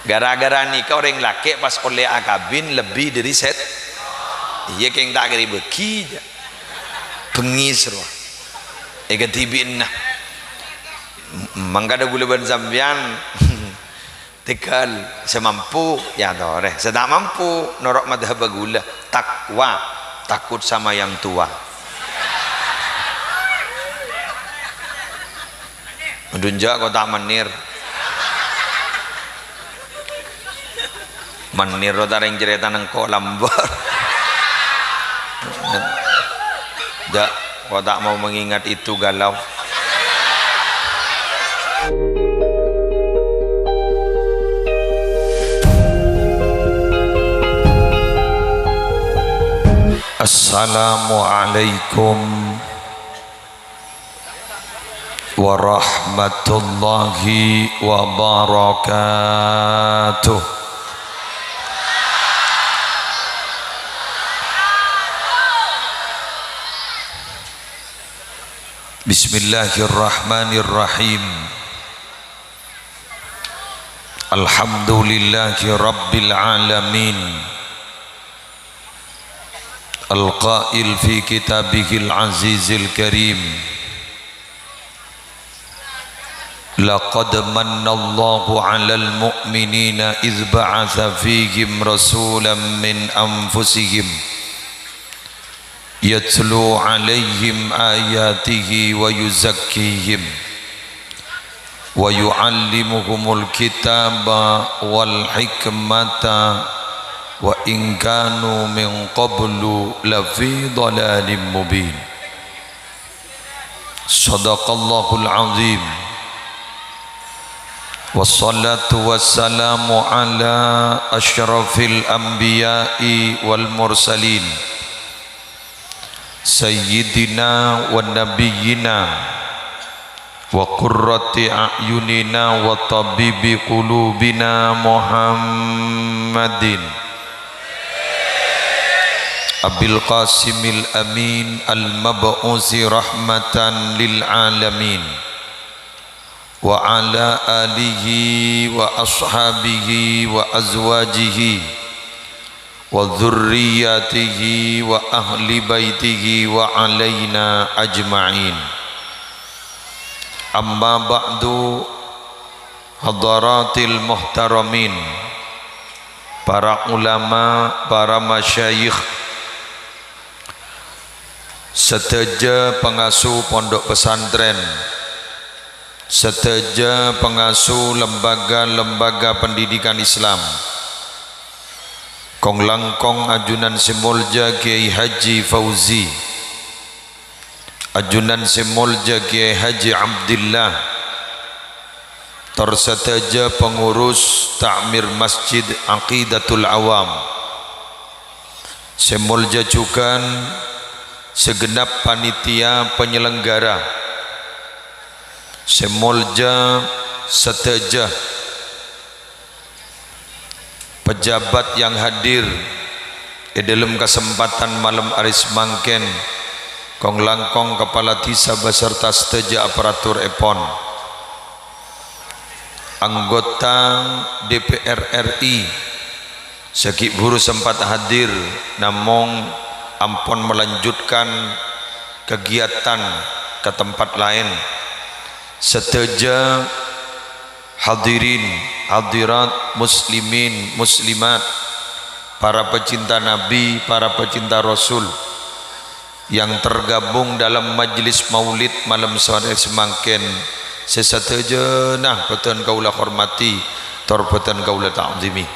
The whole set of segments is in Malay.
gara-gara nikah orang laki pas oleh akabin lebih dari set iya keng tak kiri beki pengis roh ketibin nah mangkada gula ban sampean tekal semampu ya tore sedak mampu norok madhab gula takwa takut sama yang tua mendunjak kau tak menir taring cerita nengko lambar dak kau tak mau mengingat itu galau. Assalamualaikum warahmatullahi wabarakatuh. Bismillahirrahmanirrahim. Alhamdulillahi rabbil alamin. Al-qail fi kitabihil azizil karim. Laqad manna Allahu 'alal mu'minina idh ba'atha fihim rasulan min anfusihim yatlu 'alaihim ayatihi wa yuzakkihim wa yu'allimuhumul kitaba wal hikmata wa in kanu min qablu lafi dhalalin mubin. Shadaqallahul azim. Wassalatu wassalamu ala asyrafil anbiya'i wal mursalin sayyidina wa nabiyyina wa qurrati a'yunina wa tabibi qulubina Muhammadin Abil Qasimil Amin al-mab'usi rahmatan lil alamin wa ala alihi wa ashabihi wa azwajihi wa dhurriyyatihi wa ahli baitihi wa alaina ajma'in. Amma ba'du, hadaratil muhtaramin, para ulama, para masyayikh, seteja pengasuh pondok pesantren, seteja pengasuh lembaga-lembaga pendidikan Islam, Kong Langkong Ajunan Semolja Kiai Haji Fauzi, Ajunan Semolja Kiai Haji Abdillah, terseteja pengurus takmir Masjid Aqidatul Awam, Semolja Cukan, segenap panitia penyelenggara, Semolja seteja pejabat yang hadir di dalam kesempatan malam aris mangken, Kong Langkong Kepala Desa beserta seteja aparatur EPON, anggota DPR RI, Sekik Buru sempat hadir namun ampun melanjutkan kegiatan ke tempat lain. Seteja hadirin hadirat muslimin muslimat, para pecinta Nabi, para pecinta Rasul yang tergabung dalam majlis maulid malam sore semangken, sesateja nah beton kaulah hormati, torbeton kaulah ta'zimi.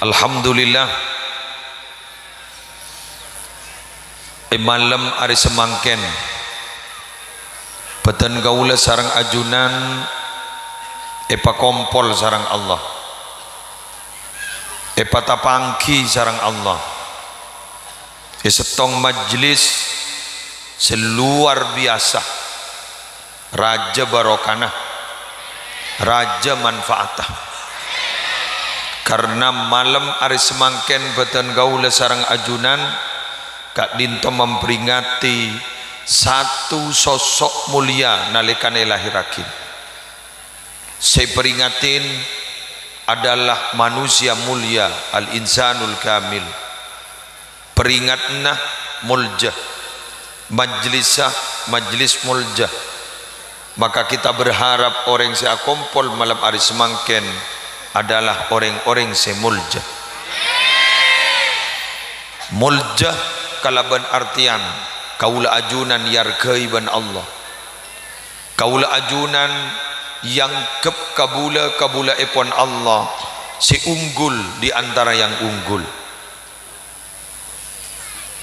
Alhamdulillah, malam hari semangken beton kaulah sarang ajunan epa kompol sarang Allah, epa tapangki sarang Allah, setong majlis seluar biasa, raja barokana, raja manfaatah. Karena malam hari semangken beton gaula sarang ajunan Kak Dinto memperingati satu sosok mulia nalikane lahirakin. Saya peringatin adalah manusia mulia, al-insanul kamil. Peringatna muljah, majlis muljah. Maka kita berharap orang yang kumpul malam hari semangken adalah orang-orang yang muljah. Muljah kalaban artian kaula ajunan yargai ban Allah, kaula ajunan yang kabula epon Allah, si unggul di antara yang unggul.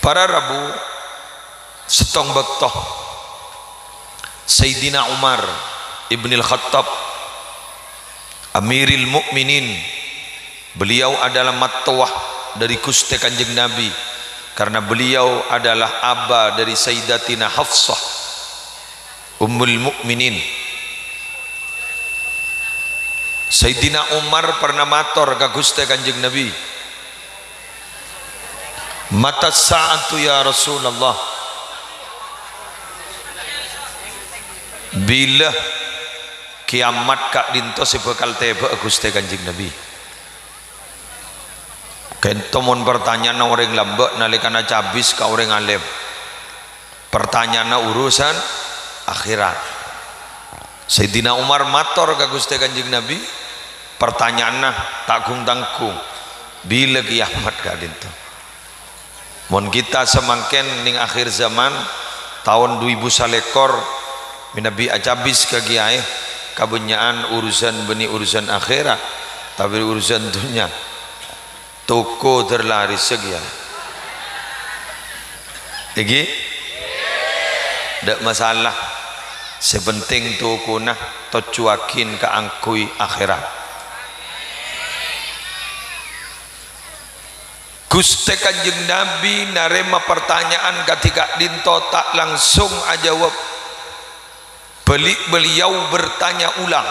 Para Rabu setong bektoh Sayyidina Umar Ibn al-Khattab Amiril Mukminin, beliau adalah matwah dari Gusti Kanjeng Nabi karena beliau adalah aba dari Sayyidatina Hafsah Ummul Mukminin. Sayyidina Umar pernah matur ka Gusti Kanjeng Nabi, mata sa'atu ya Rasulullah, bila kiamat kak dinto sebekal teba Gusti Kanjeng Nabi. Kento mon pertanyaan orang lambek nalikana cabis ka orang alim, pertanyaan urusan akhirat. Sayyidina Umar matur ka Gusti Kanjeng Nabi, pertanyaan takung tangkung bila kiamat kak dinto. Mon kita semangken ning akhir zaman tahun 2000 salekor minabi acabis ka kiai kabenyaan urusan beni urusan akhirat, tapi urusan dunia toko terlaris segian. Iki ndak masalah, sepenting toko nah tocuakin ka angkui akhirat. Gusti Kanjeng Nabi narema pertanyaan ketika dinto tak langsung ajawab. Beliau bertanya ulang,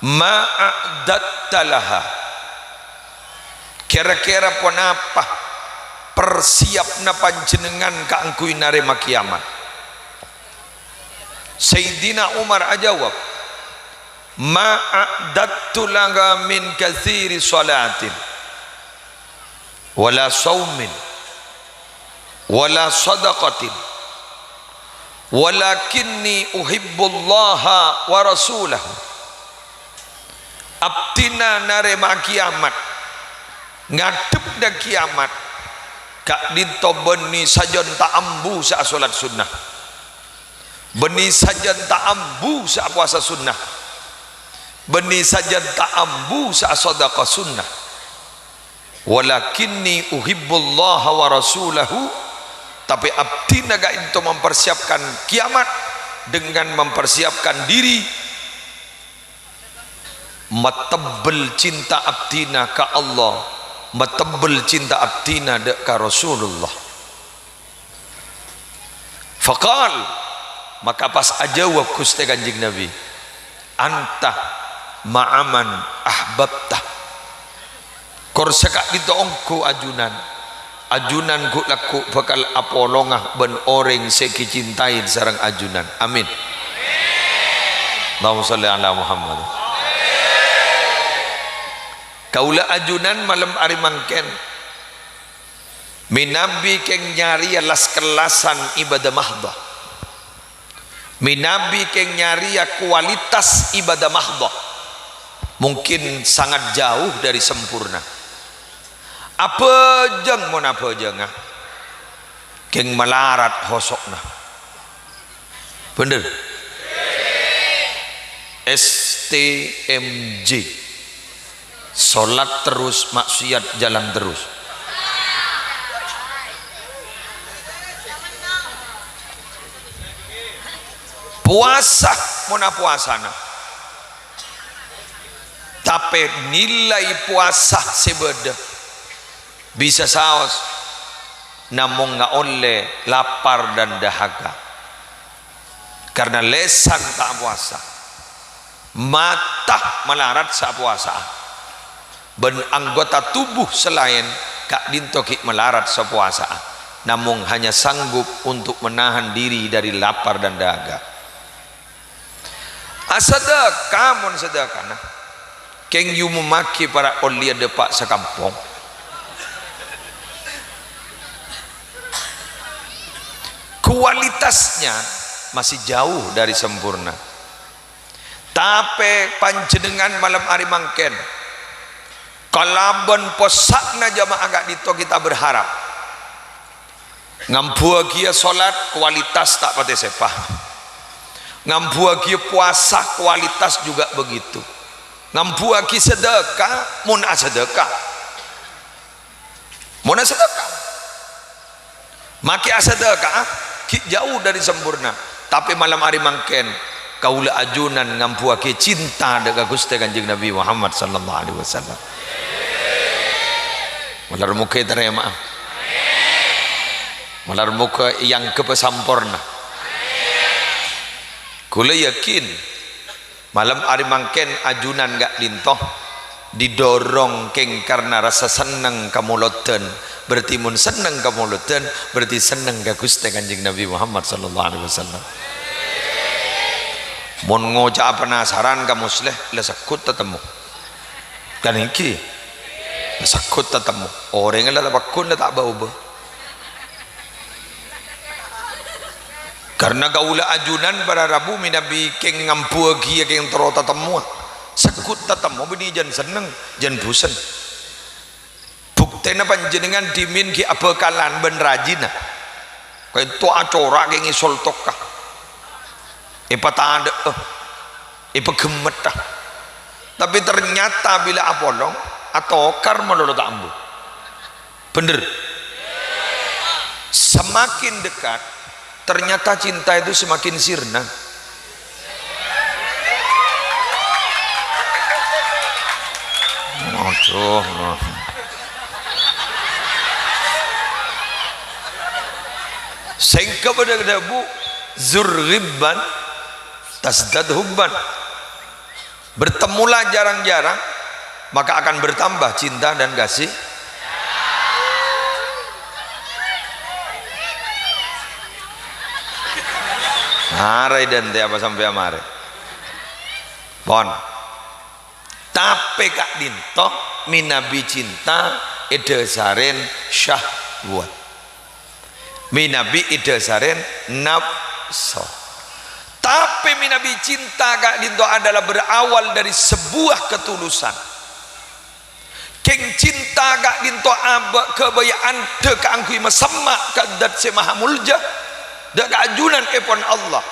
ma'adattalaha, kira-kira pun apa persiapna panjenengan ka angkui narema kiamat. Sayyidina Umar ajawab, ma'adattulaga min katsiri salatin wala saumin wala sadaqatin walakinni uhibbullaha wa rasulahu. Abtina narema kiamat, ngadep da kiamat kak dinto beni sajon tak ambu sa salat sunnah, beni sajon tak ambu sa puasa sunnah, beni sajon tak ambu sa sedekah sunnah. Walakinni uhibbullaha wa rasulahu, tapi abdi naga itu mempersiapkan kiamat dengan mempersiapkan diri matebel cinta abdina ka Allah, matebel cinta abdina dek ka Rasulullah. Faqal, maka pas ajawab Gusti Kanjeng Nabi, anta ma'aman ahbabta, kor sekak ditoongku ajunan ku laku bakal apolongah ben orang seki cintain sarang ajunan. Amin. Allahumma sholli ala Muhammad. Kaula ajunan malam ari mangken minabi keng nyari alas kelasan ibadah mahdah, minabi keng nyari kualitas ibadah mahdah mungkin sangat jauh dari sempurna. Apa jeng mon apa jeng keng melarat hosokna, bener. STMJ, solat terus maksiat jalan terus. Puasa mona puasana, tapi nilai puasa sebeda bisa saos namun nggak oleh lapar dan dahaga karena lesan tak puasa, mata melarat saat puasa, ben anggota tubuh selain kak dintoki melarat saat puasa, namun hanya sanggup untuk menahan diri dari lapar dan dahaga. Asadaka mun sedekah keng yu memaki para olia depak sekampung. Kualitasnya masih jauh dari sempurna. Tapi panjenengan malam hari mangken kalaban posakna jamaah agak dito kita berharap ngampua kia solat kualitas tak pati sepah, ngampua kia puasa kualitas juga begitu, ngampua kia sedekah muna sedekah maki sedekah jauh dari sempurna. Tapi malam hari mangken kaula ajunan ngampua kia cinta dekat Gusti Kanjeng Nabi Muhammad sallallahu alaihi wasallam. Malar muka terima, malar muka yang kepesampurna. Kula yakin malam hari mangken ajunan gak lintoh didorong keng karena rasa senang kamuloten, berarti mun senang kamuloten berarti senang gak Gusti Kanjeng Nabi Muhammad sallallahu alaihi wasallam. Mun ngoca penasaran kamu sleh lesakut tetemu kan iki lesakut tetemu orang yang tak bakun tak bau be karena gaula ajunan pada Rabu minabi keng ngampua kia keng terota temu sekut tetemu bini jan seneng jan busen buktena panjenengan dimin ki abekalan ben rajina kaya tu acora keng isol tokah ipa tanda ipa gemet tapi ternyata bila apolong atau karma lo tak ambu bener semakin dekat ternyata cinta itu semakin sirna. Sehingga pada bu zurribban tasdad hubban, bertemulah jarang-jarang maka akan bertambah cinta dan kasih. Mare dan te apa sampai amare bon tapi kak dinto minabi cinta idesaren syahwat, minabi idesaren nafsu. Tapi minabi cinta kak dinto adalah berawal dari sebuah ketulusan. Keng cinta kak dinto abak kebayaan deka angkui masemak kadat semaha mulja deka ajunan epon Allah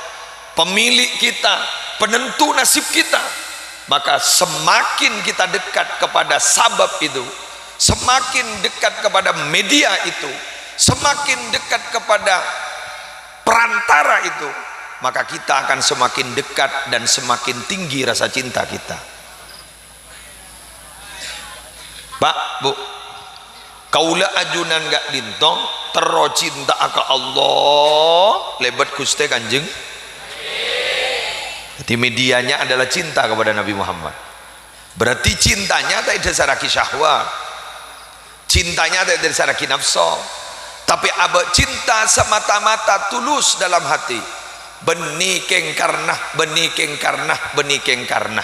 pemilik kita, penentu nasib kita. Maka semakin kita dekat kepada sabab itu, semakin dekat kepada media itu, semakin dekat kepada perantara itu, maka kita akan semakin dekat dan semakin tinggi rasa cinta kita. Pak, Bu, kaula ajunan gak dintong tero cinta ka Allah lebat Gusti Kanjeng. Jadi medianya adalah cinta kepada Nabi Muhammad. Berarti cintanya tak dasaraki syahwat, cintanya tak dasaraki nafsu, tapi abad cinta semata-mata tulus dalam hati. Benih keng karna, benih keng karna, benih keng karna.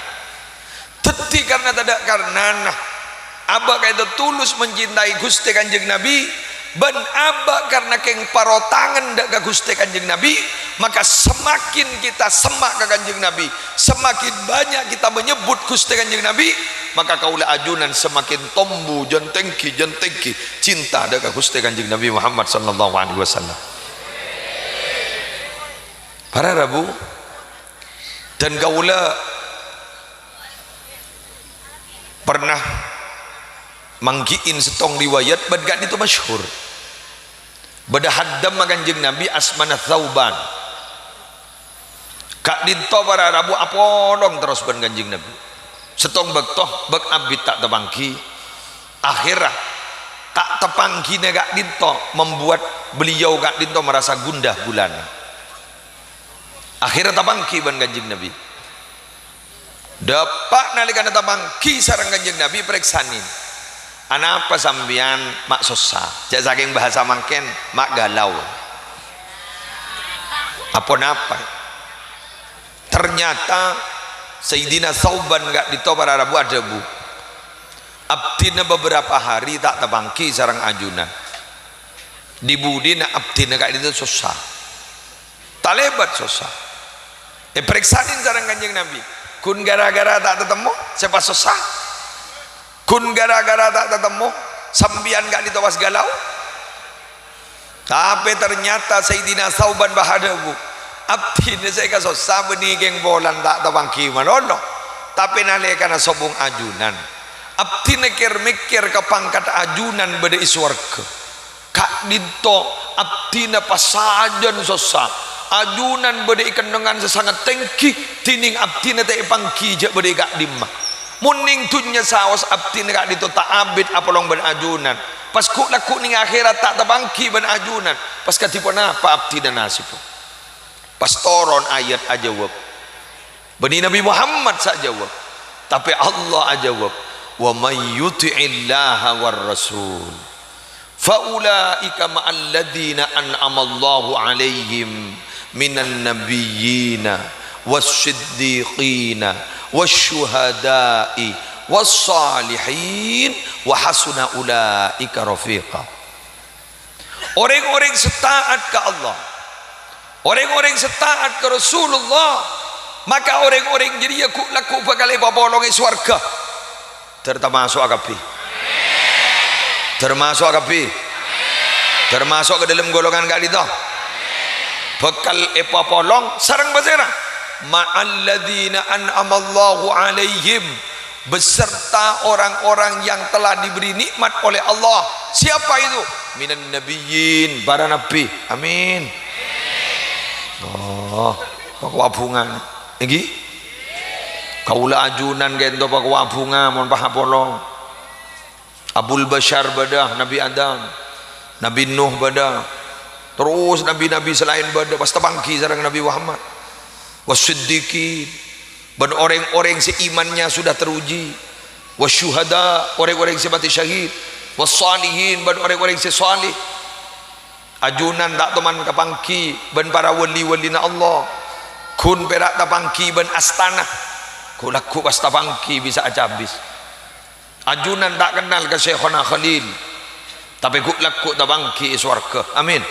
Teti karena tidak karena nah. Abak itu tulus mencintai Gusti Kanjeng Nabi, ben abak karena keng parotangan daga Gusti Kanjeng Nabi, maka semakin kita semak ke Kanjeng Nabi, semakin banyak kita menyebut Gusti Kanjeng Nabi, maka kaulah ajunan semakin tombu jentengki cinta daga Gusti Kanjeng Nabi Muhammad sallallahu alaihi wasallam. Para Rabu dan kaulah pernah manggiin setong riwayat badgan itu masyhur bada haddam Kanjeng Nabi asmana thauban kak dinto para Rabu apolong terus ban Kanjeng Nabi setong bektoh bek abid tak tepangki akhirah tak tepangki gak dinto membuat beliau gak dinto merasa gundah gulana akhirnya tepangki ban Kanjeng Nabi dapat nalikan tepangki sareng Kanjeng Nabi periksanin apa sambian mak susah jak saking bahasa mangken mak galau apa napa ternyata Sayyidina Sauban gak dito para Rabu ada bu abdina beberapa hari tak tabangki sarang ajunan di budina abdina gak dito susah tak lebat susah periksain sarang Kanjeng Nabi kun gara-gara tak ketemu siapa susah kun gara-gara tak ketemu sambian gak ditawas galau. Tapi ternyata Sayyidina Sauban bahada bu abdi ni saya kasih sabeni geng bolan tak tabangki manono tapi nalekana sobong ajunan abdi mikir ke pangkat ajunan beda iswarga kak dito abdi na pasajan susah ajunan beda ikan dengan sesangat tengki tining abdi na tak pangki je beda gak dimah muning tunya sawas abdi na kak dito tak abid apalong ben ajunan pas ku laku ning akhirat tak tabangki ben ajunan pas katipun apa abdi dan nasib pastoron ayat aja jawab bani Nabi Muhammad sak jawab tapi Allah aja jawab wa may yuti'illaha war rasul faulaika ma'al ladzina an'amallahu alaihim minan nabiyyina was-siddiqina wasyuhada'i was-salihin wa hasuna ulaika rafiqa. Orang-orang setaat ke Allah, orang-orang setaat ke Rasulullah, maka orang-orang jadi aku laku bakal bolong surga. Termasuk akapi, termasuk akapi, termasuk ke dalam golongan kali itu. Bakal bolong sarang basera. Ma'alladzina an'amallahu alaihim, beserta orang-orang yang telah diberi nikmat oleh Allah. Siapa itu? Minan nabiyyin, para nabi. Amin. Oh, pak wabungan iki kaula ajunan gento pak wabunga mon pahapolong Abul Bashar badah Nabi Adam, Nabi Nuh badah, terus nabi-nabi selain badah pas tabangki sareng Nabi Muhammad wasiddiqin dan orang-orang seimannya sudah teruji wasyuhada orang-orang sebati syahid wassalihin dan orang-orang sesalih ajunan tak teman kapangki ben para wali-wali na Allah kun perak tapangki ben astana kulaku pas tapangki bisa acabis ajunan tak kenal ke Syekhona Khalil tapi kulaku tapangki swarga. Amin.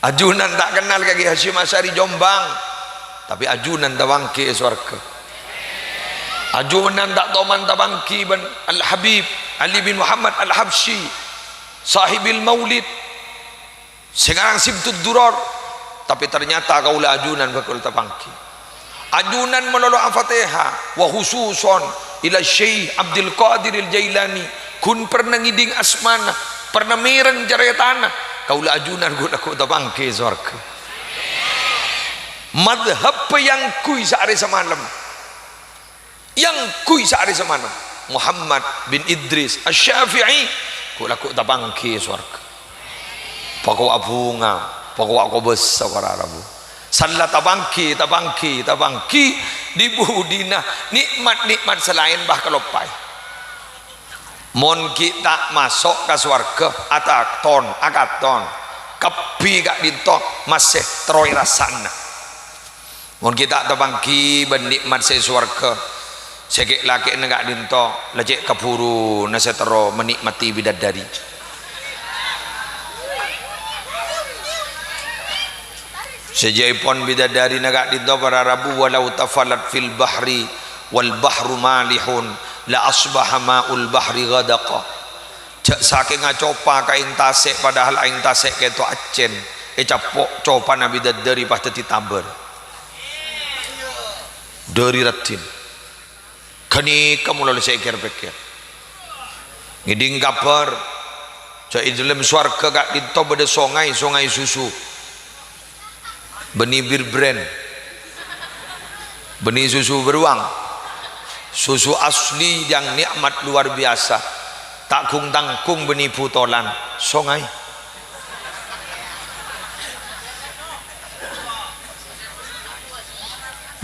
Ajunan tak kenal ke Hasyim Asy'ari Jombang tapi ajunan tapangki swarga. Ajunan tak teman tapangki ben Al Habib Ali bin Muhammad Al Habsyi sahibil maulid sekarang sibtud duror tapi ternyata kaulah ajunan bakul tapangki ajunan menolong al-fatihah wa khususon ila Syekh Abdul Qadir al-Jailani kun pernah ngiding asmana pernah mireng ceritana kaulah ajunan guna ku tapangki surga madhab yang kui sehari semalam yang kui sehari semalam Muhammad bin Idris Asy-Syafi'i kulaku tabangki surga pokok abunga pokok aku besar Arabu salah tabangki di budina nikmat-nikmat selain bah kelopai mon kita masuk ke surga akaton kepi gak dinto masih teroi rasana mon kita tabangki ben nikmat se surga segek laki negak dinto lecek keburu nasetero menikmati bidadari sejaipun bidadari negak dinto para Rabu walau tafalat fil bahri wal bahru malihun la asbaha ma'ul bahri ghadaqa cak saking ngacopa ka ing tasik padahal aing tasik keto acen capok copa nabi bidadari pas teti taber dari ratin kani kamu lalu saya pikir ngiding kabar cak dalam swarga gak dinto beda songai susu benih bir brand benih susu beruang susu asli yang nikmat luar biasa tak kung tangkung benih putolan songai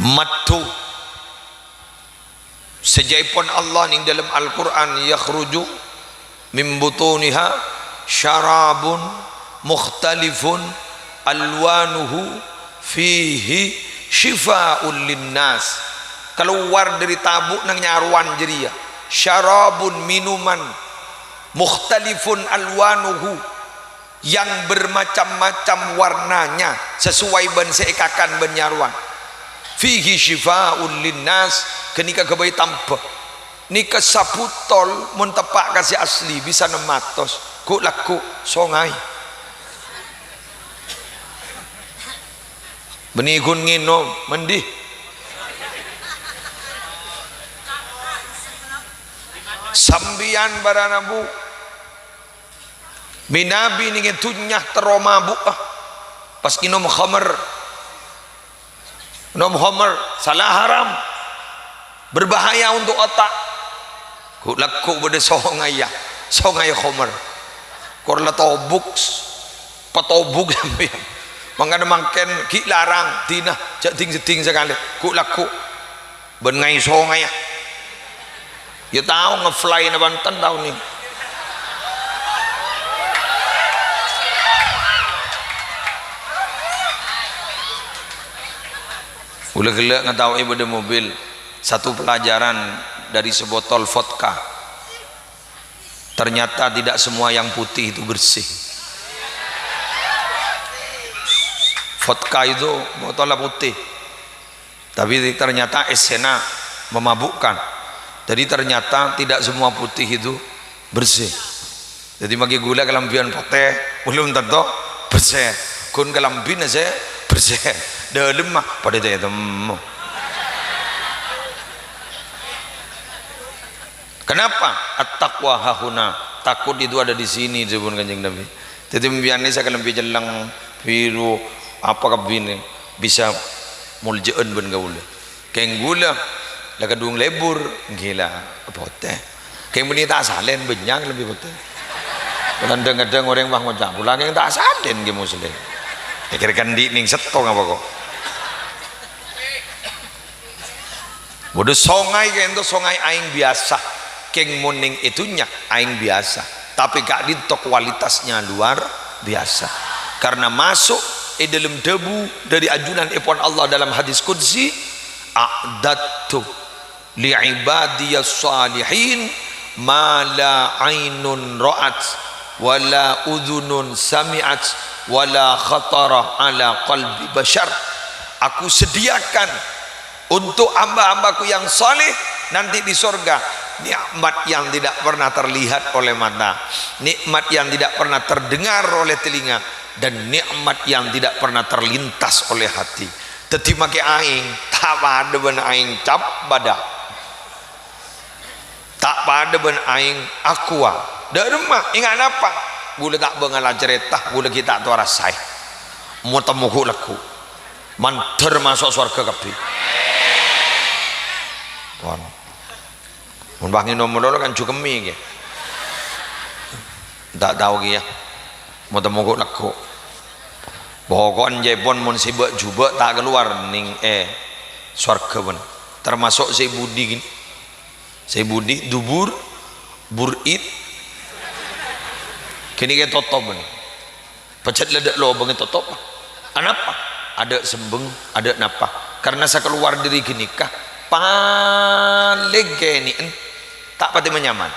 matu sejaipun Allah ning dalam Al-Quran yakhruju min butuniha syarabun mukhtalifun alwanuhu fihi syifaa'un linnas, keluar dari tabuk nang nyaruan jeria, syarabun minuman, mukhtalifun alwanuhu, yang bermacam-macam warnanya sesuai ben seekakan ben nyaruan, fihi syifaa'un linnas, kenika kebayi tanpa nika saputol mun tepak kasih asli bisa nematos ku laku songai benigun nginom mendih sambian baranabu minabi ningin tunyah teromabu pas nginom khamar salah haram, berbahaya untuk otak. Ku laku bade songai khamar korla tobuk patobuk sampean mangkana mangken ki larang tinah jeting sekali ku laku ben ngai songai ya tahu ngefly na Banten tahun ini ulah gelak ngatahu ibu de mobil satu pelajaran dari sebotol vodka, ternyata tidak semua yang putih itu bersih. Vodka itu botolnya putih, tapi ternyata esena memabukkan. Jadi ternyata tidak semua putih itu bersih. Jadi bagi gula kelambian putih belum tentu bersih. Kun kelambin aja bersih. Dalam mah pada itu kenapa? At-taqwa hahuna, takut itu ada di sini disebut Kanjeng Nabi. Jadi mbiane saya lebih jelang biru apa kabine bisa muljeun ben gaula. Keng gula la kadung lebur gila putih. Keng meni tak salen benyang lebih putih. Kadang-kadang orang mah ngocak pula keng tak salen ge muslim. Pikir kandi ning seto ngapa kok. Bodoh songai kento songai aing biasa. Keng muning itunya aing biasa, tapi gak dinto kualitasnya luar biasa karena masuk dalam debu dari ajunan ipon Allah dalam hadis qudsi, a'dadtu li'ibadiyas salihin ma la ainun ra'at wala udhunun sami'at wala khatara ala qalbi bashar. Aku sediakan untuk hamba-hambaku yang saleh nanti di surga nikmat yang tidak pernah terlihat oleh mata, nikmat yang tidak pernah terdengar oleh telinga, dan nikmat yang tidak pernah terlintas oleh hati. Teti make aing tak pada ben aing cap badak, tak pada ben aing aqua derma ingat apa gula tak bengala cerita gula kita tu rasai mau temuku laku manter masuk surga kabeh wan mun bangi nomor kan cukemi ge tak tahu ge ya mau temuku laku pokoknya jepon mun sibuk juga tak keluar ning surga pun termasuk si budi dubur burit kini ke totop ni pecet ledak lo bangi totop anapa ada sembeng ada napa karena saya keluar dari genikah paling gini tak pati menyaman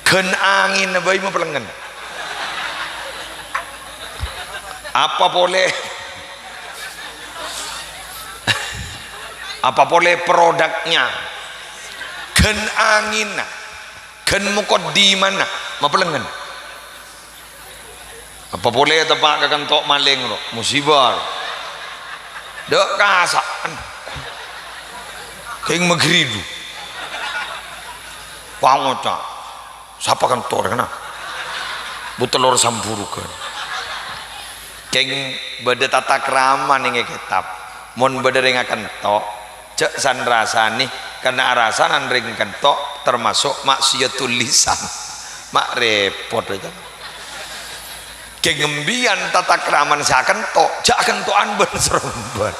gen angin bayi mau pelengan apa boleh produknya gen angin gen mukodimana mau pelengan apa boleh tepak kekentok maling lo musibah dek kasaan kayak megridu pangota siapa kan tor kena butelor samburukan kayak beda tata krama nih kitab mon beda ringakan tok cek san rasani karena arasanan ring kentok termasuk maksiatul lisan mak repot aja kengembian tata keraman seakan tok jak kentokan ben seremban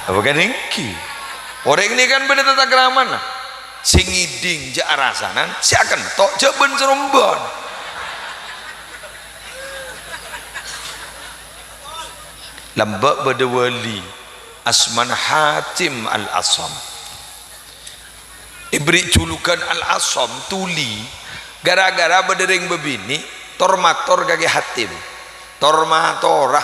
apa kan ingki orang ini kan beda tata keraman sing ngiding jak arasanan seakan tok jak ben seremban lambak beda wali Asman Hatim Al-Asam ibri julukan Al-Asam tuli gara-gara bedereng bebini tormator gage Hatim tormatorah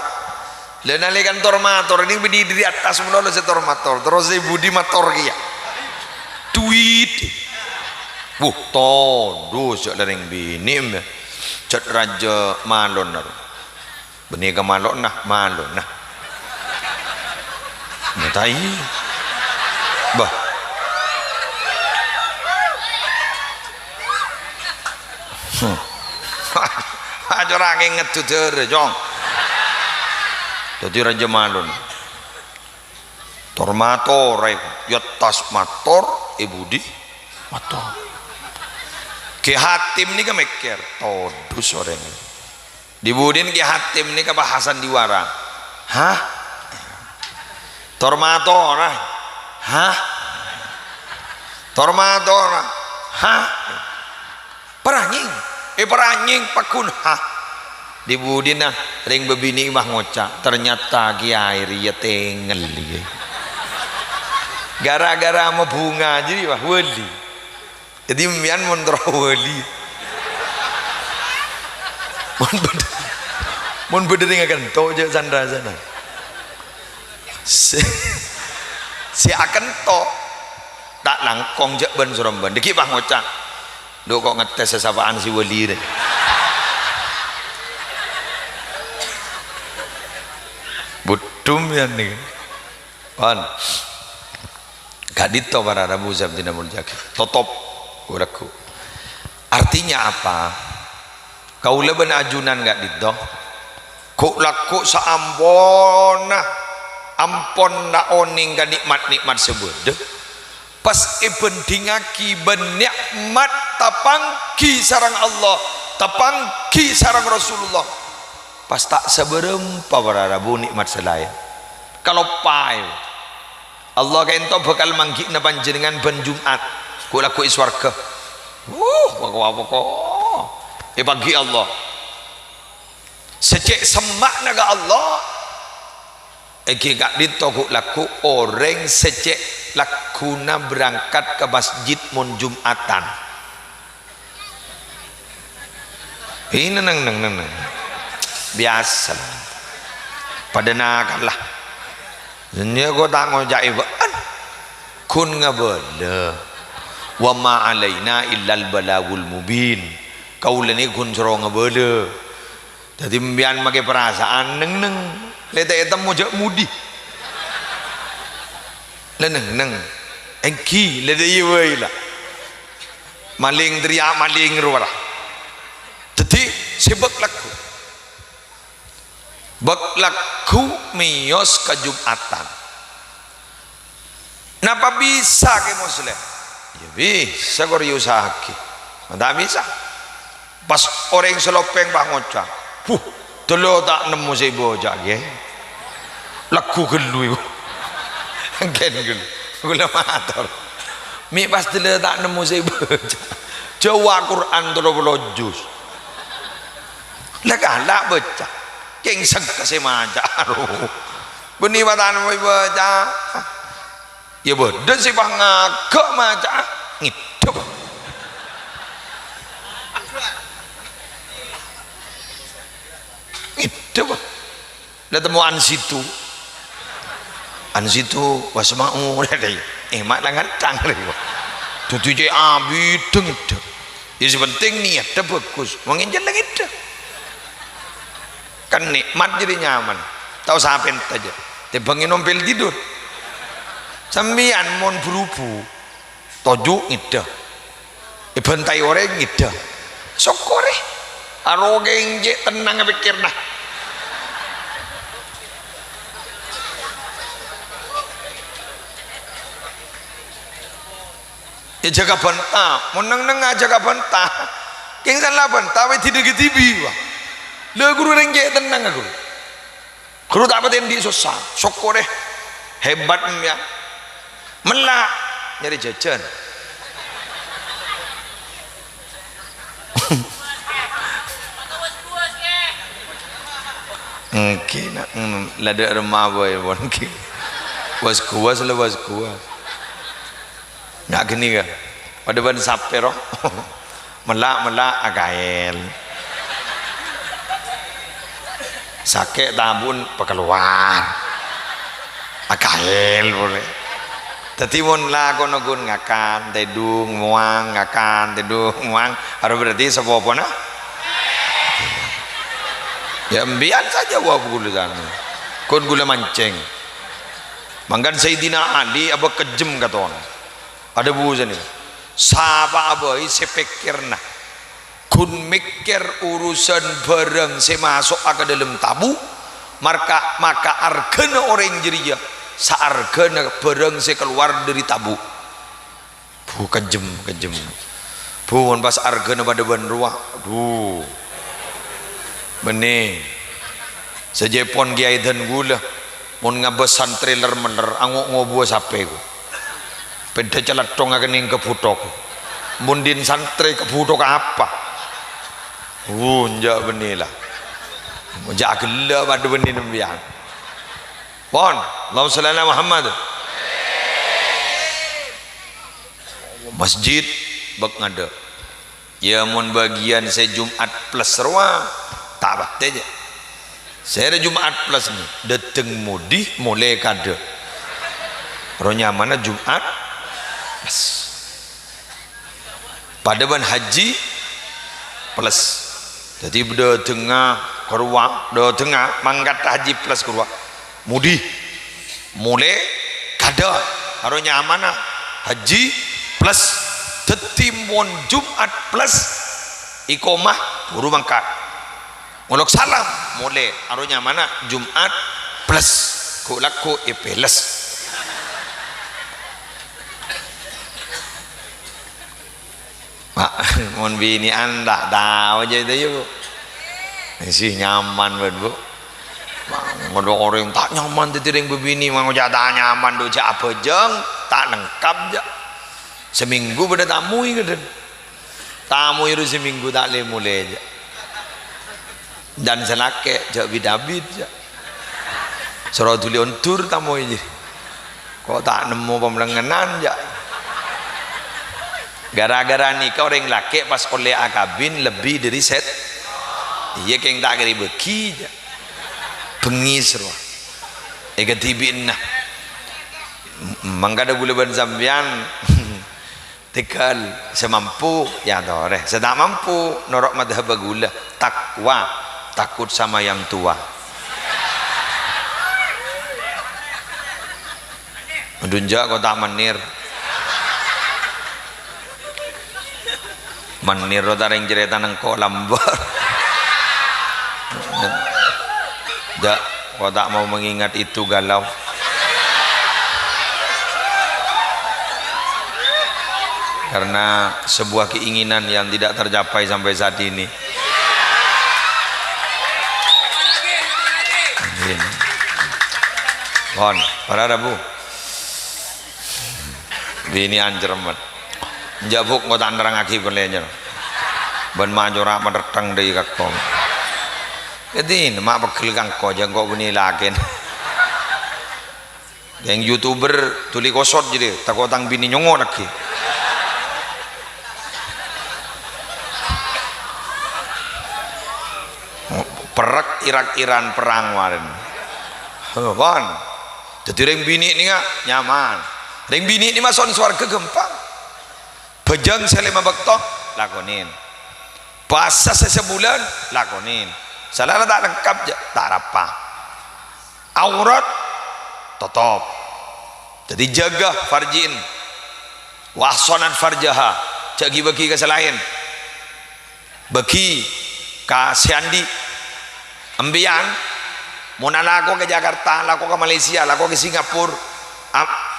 lenalikan tormator ini berdiri di atas menolong si tormator terus si budi mator kia tweet tondo cak lereng bini cak raja malon benih ke malon nah matai bah aja orang inget tuh jong jadi raja malon tormator ya tas mator ibu di mator ke Hatim ni kan mikir todu sore ni dibudin ke Hatim ni kebahasan diwara hah tormator hah tormator hah peranying pakun hah dibudin nah ring bebini mah ngocak ternyata kiai ya tengel gara-gara mau bunga jadi mah wali jadi mian mondro wali mon beda dengan toja sandra sana si akan to tak langkong je ben suremban deki bah ngocak do kok ngetes sesapaan si wali deh butum ya nih pan gak dito para Rabu Zabdina Muljaki totop uraku artinya apa kau leben ajunan gak dito kok laku saambona ampon na oning gak nikmat sebut pas ibendingaki benikmat tapangki sarang Allah tapangki sarang Rasulullah pas tak seberempa para Rabu nikmat selaya kalau pai Allah kento bakal manggih na panjenengan ben Jumat ku laku iswarga pokok bagi Allah secek semak naga Allah gak dito ku laku orang secek lakuna berangkat ke masjid mun Jumatan ini neng biasa pada nakal lah ini aku tak ngojak ibaan kun ngabala wa ma alaina illal balagul mubin kau leni kun suruh ngabala jadi mbian make perasaan neng lete etam mojak mudi neng engki lete iwai lah maling teriak maling ruara jadi sebab laku mios ke Jumatan napa bisa ke muslim ya bisa kau usahaki tak bisa pas orang selopeng bang ngocak telo tak nemu si bojak ya laku gelu gen gelu gula mator mi pas telo tak nemu si bojak Jawa Quran 30 juz lak baca kengseg kasih majaru benih batan mau baca ya bodoh sih bang ngagak maca ngidup udah temuan situ wasma'u mak langan cangkri tutu je abi dengdeng ya penting niat bagus menginjal lagi dah kan nikmat jadi nyaman tahu sampai aja tebangin nompel tidur sambian mon berubu toju ngidah bentai orang ngidah sokore aroge inje tenang pikir nah ya jaga bantah meneng aja jaga bantah keng salah bantah we tidak TV wah le guru rengge tenang aku guru tak paten di susah syukur hebat ya melak nyari jajan Kina lada remah boy bon ki. Was kuas lah was kuas. Nyak gini kan. Pada ban sape roh. Melak agael. Sakit tabun pekeluar. Agael boleh. Tadi mon lah kono gun ngakan tedung muang ngakan tedung muang harus berarti sepopo na. Ya ambian saja wah gula sana. Kon gula mancing. Manggan Sayyidina Ali apa kejem kata orang. Ada buku ni. Sapa abai sepikirna. Kun mikir urusan barang semasuk ke dalam tabu, maka argana orang jeria saargana barang se keluar dari tabu. Bu kejem. Bu pas argana pada ban ruah. Aduh. Benih. Sejepon giai dan gula. Mun ngabesan trailer mener anguk ngobuh sape ku. Peda celatong akan ke putok. Mundin santri ke putok apa? Njak benilah. Njak gila pada benih nembian. Pon, Allahumma shalli ala Muhammad. Masjid bak ngada. Ya mun bagian saya Jumat plus ruah tak bakte je. Saya ada Jumat plus ni. Dateng mudi mulai kada. Rohnya mana Jumat plus. Pada ban haji plus. Jadi dah tengah keruak, dah tengah mangkat haji plus keruak. Mudi mulai kada. Harusnya mana haji plus tetimun Jumat plus ikomah buru mangkat. Mulak salam mulai harusnya mana Jumat plus kulaku plus. Pak, mohon bini anda tahu aja itu yuk. Sih nyaman banget bu. Ada orang tak nyaman tetiring begini, mau jatah nyaman doja apa jeng, tak lengkap je. Seminggu pada tamu itu, tamu itu seminggu tak le mulai je. Dan selake jak bidabid je. Surau tuli ontur tamu ini. Kok tak nemu pemelenganan je. Gara-gara nikah orang laki pas oleh akabin lebih dari set. Iya keng tak kiri beki je. Bengis roh. Ega tibin nah. Mangkada gula ban sambian. Tekal semampu ya tore. Sedak mampu norok madhab gula. Takwa, takut sama yang tua. Mendunjak kau tak menir. Menir taring cerita nengko lambar. Dak, kau tak mau mengingat itu galau. Karena sebuah keinginan yang tidak tercapai sampai saat ini. Kon, para rabu. Bini anjerman. Jabuk kau tak nerang aki berlenyer. Ben majora menertang dari kakong. Jadi mak pegel kang kau jangan kau bunyi lagen. Yang YouTuber tuli kosot jadi tak kau tang bini nyongo lagi. Perak irak-iran perang warin. Kon. Jadi ring bini ni ngak nyaman. Ring bini ni masuk suarga gempa. Bejang selama bakto lakonin. Puasa sesebulan lakonin. Salah tak lengkap je tak apa. Aurat tutup. Jadi jaga farjin. Wahsonan farjaha. Jagi bagi ke selain. Bagi ke Siandi. Ambian. Muna lako ke Jakarta, lako ke Malaysia, lako ke Singapura.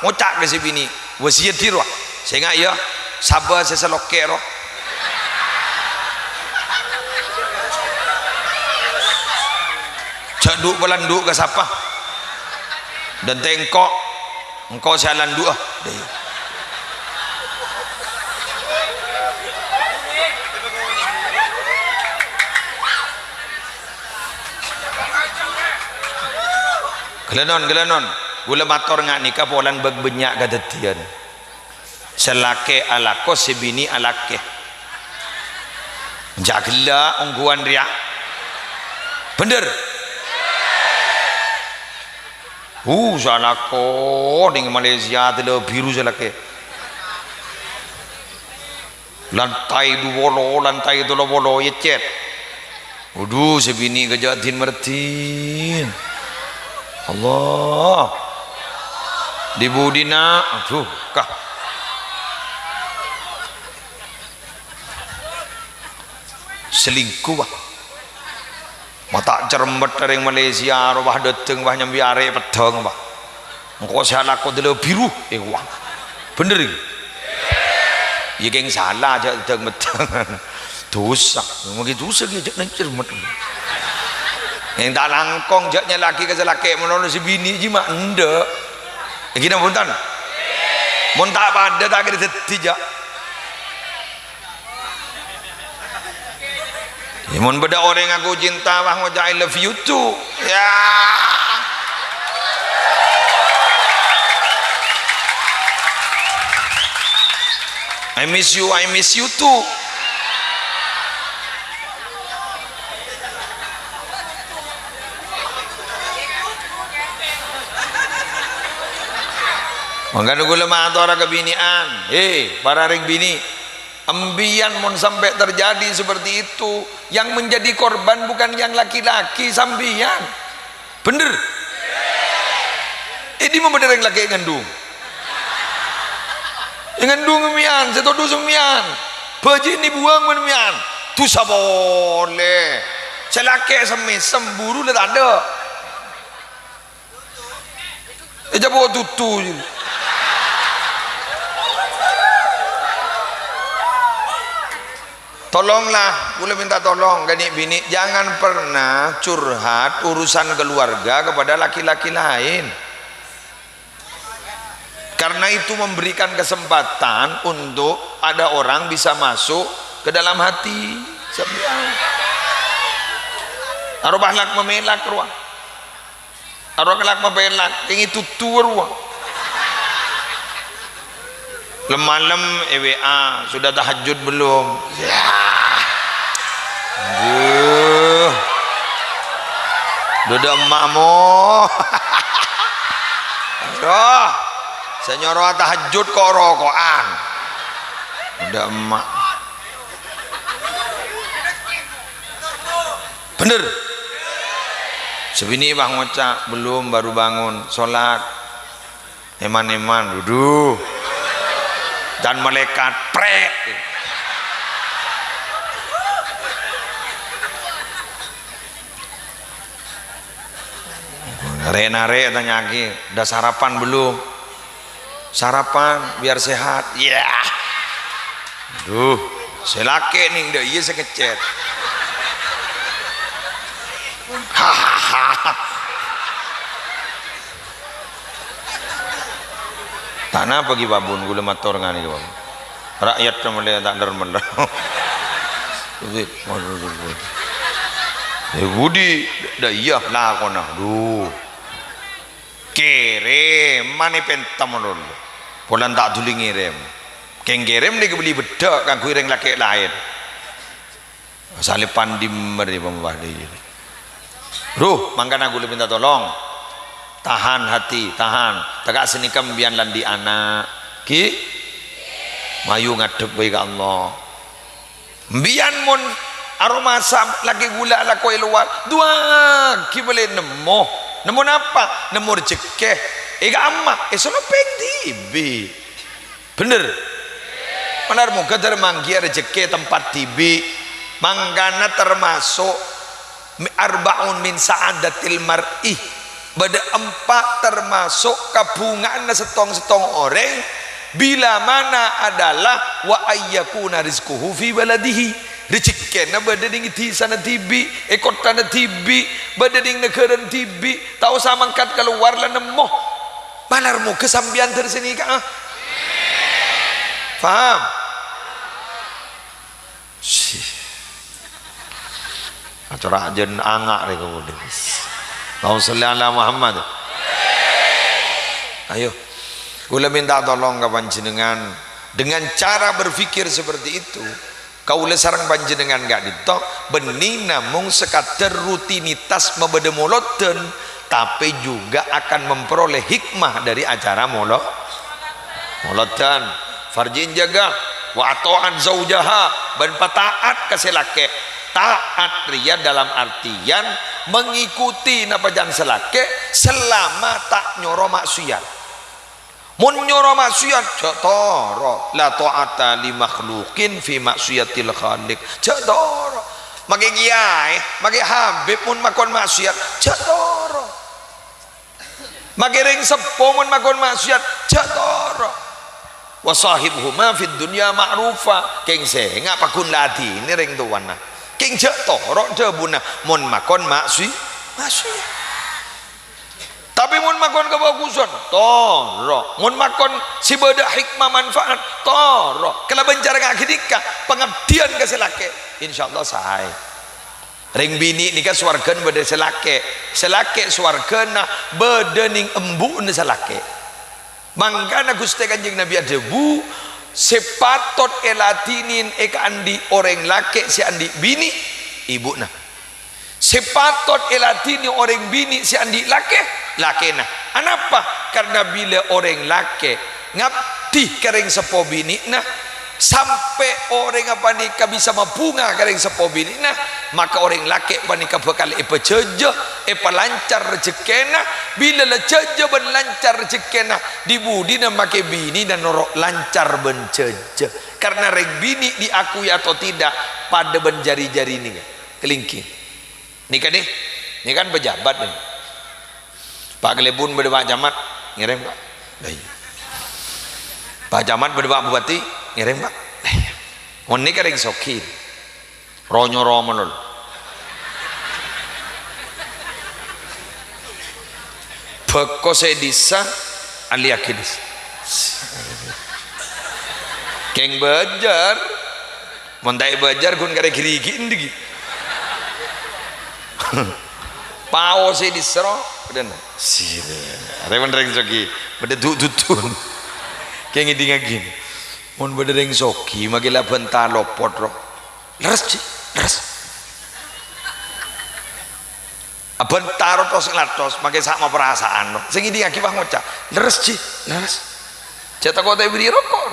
Ngocak ke si bini. Wasiat dirwa. Sehingga ya. Sabar seselok kero. Caduk belanduk ke siapa? Dan tengkok engkau jalan dua. gelenon gula mator ngak nikah polan begbenyak kadetian selake alako sebini alake jagla ungguan ria bener salako di Malaysia ada biru selake lantai dua bolo yecet waduh sebini kejatin mertin Allah di budina aduh kah selingkuh bah mata cerembet dari Malaysia robah dateng bah nyambi are pedang bah engkau salah kau dulu biru wah bener ya geng salah aja metang dosa mungkin dosa dia jangan cermet yang tak langkong jaknya laki ke laki menolong si bini je mak enda gini puntan mun tak pada tak kira tidak mun beda orang yang aku cinta wah ngajak I love you too ya I miss you too makanya gula mator kebinian para ring bini ambian mun sampai terjadi seperti itu yang menjadi korban bukan yang laki-laki sambian bener ini membener yang laki ngandung mian setodu semian baji ini buang mian tu boleh celake semburu le tak ada bawa tutu tolonglah, boleh minta tolong ganik bini jangan pernah curhat urusan keluarga kepada laki-laki lain karena itu memberikan kesempatan untuk ada orang bisa masuk ke dalam hati arwah lak memelak ruang arwah lak memelak yang itu ruang malam EWA sudah tahajud belum Duda emakmu aduh senyoro tahajud kok rokokan udah emak bener sebini bang ngocak belum baru bangun sholat eman-eman duduk dan malaikat prek renare tanya lagi udah sarapan belum sarapan biar sehat ya aduh selake nih udah iya sekecet tanah bagi babun gula mator ngani babun rakyat temen tak dermen budi dah iya lah kona duh kerem mana pentam lol polan tak dulu ngirim keng kerem dia beli bedak kan kuireng laki lain salih pandim meri pembah dia ruh mangkana aku minta tolong tahan hati tahan tegak senikam bian landi anak ki mayu ngadep baik Allah bian mun aroma sam lagi gula ala koi luar dua ki boleh nemu apa nemu rezeki ega amma sono tibi bener benar muka termanggi rezeki tempat tibi manggana termasuk arbaun min sa'adatil mar'i bada empat termasuk kabungan setong-setong orang bila mana adalah wa ayyakuna rizquhu fi baladihi rezeki na bada ding ti sana tibi ekota na tibi bada ding negara tibi tahu samangkat keluar lah nemo banarmu kesambian tersini ka paham acara ajen angak ni kemudian Allahumma sholli ala Muhammad Ayo, kula minta tolong ke panjenengan dengan cara berpikir seperti itu. Kaula sareng panjenengan gak ditok bening namung sekadar rutinitas membeda moloten, tapi juga akan memperoleh hikmah dari acara moloten. Farjin jaga wa ta'at zaujaha ban pataat ka selake. Taat ria dalam artian mengikuti napa jan selake selama tak nyoro maksiat. Mun nyoro maksiat jatoro la ta'ata li makhluqin fi maksiatil khaliq. Jatoro mage kiai mage habib mun makon maksiat jatoro, mage ring sepo mun makon maksiat jatoro. Wa sahibhuma fid dunya ma'rufa keng senga pakun ladi ni ring tuwana keng jatoro jebuna mun makon maksiat. Tapi mun makon kebagusan toro, mun makon si beda hikmah manfaat toro, kalau bencar ngakidika pengabdian ke selake insyaallah sahay. Ring bini nikah swargan beda selake swargana beda ning embu ne selake. Mangkana Gusti Kanjeng Nabi adebu sepatot elatinin eka andi orang lake si andi bini ibuna. Sepatot elatini orang bini si andi lake lakena. Anapa? Karena bila orang lake ngabdi kering sepo bini nah sampai orang apa nikah bisa mabunga kering sepo bini nah maka orang lake apa nikah bakal epejeje lancar rezekena. Bila lejeje ben lancar rezekena dibudi na make bini dan norok lancar benceje karena reng bini diakui atau tidak pada ben jari-jari ini kelingking nikah nih ini kan pejabat nih. Pak Kelebun berdua Camat ngirim Pak. Pak Camat berdua Bupati ngirim Pak. Mun nikah ring sokin. Ronyo menol. Beko sedisa ali akidis. Keng bajar. Mun tai bajar kun kare girigi ndigi. Pao sedisro dan sih, ada yang soki, pada tutun, kayak gini ngagin, mon pada yang soki, magilah bentar lopot ro, leres, bentar tos ngelatos, makai sama perasaan no, segini akibat ngocak, leres, cetak kau tak beri rokok,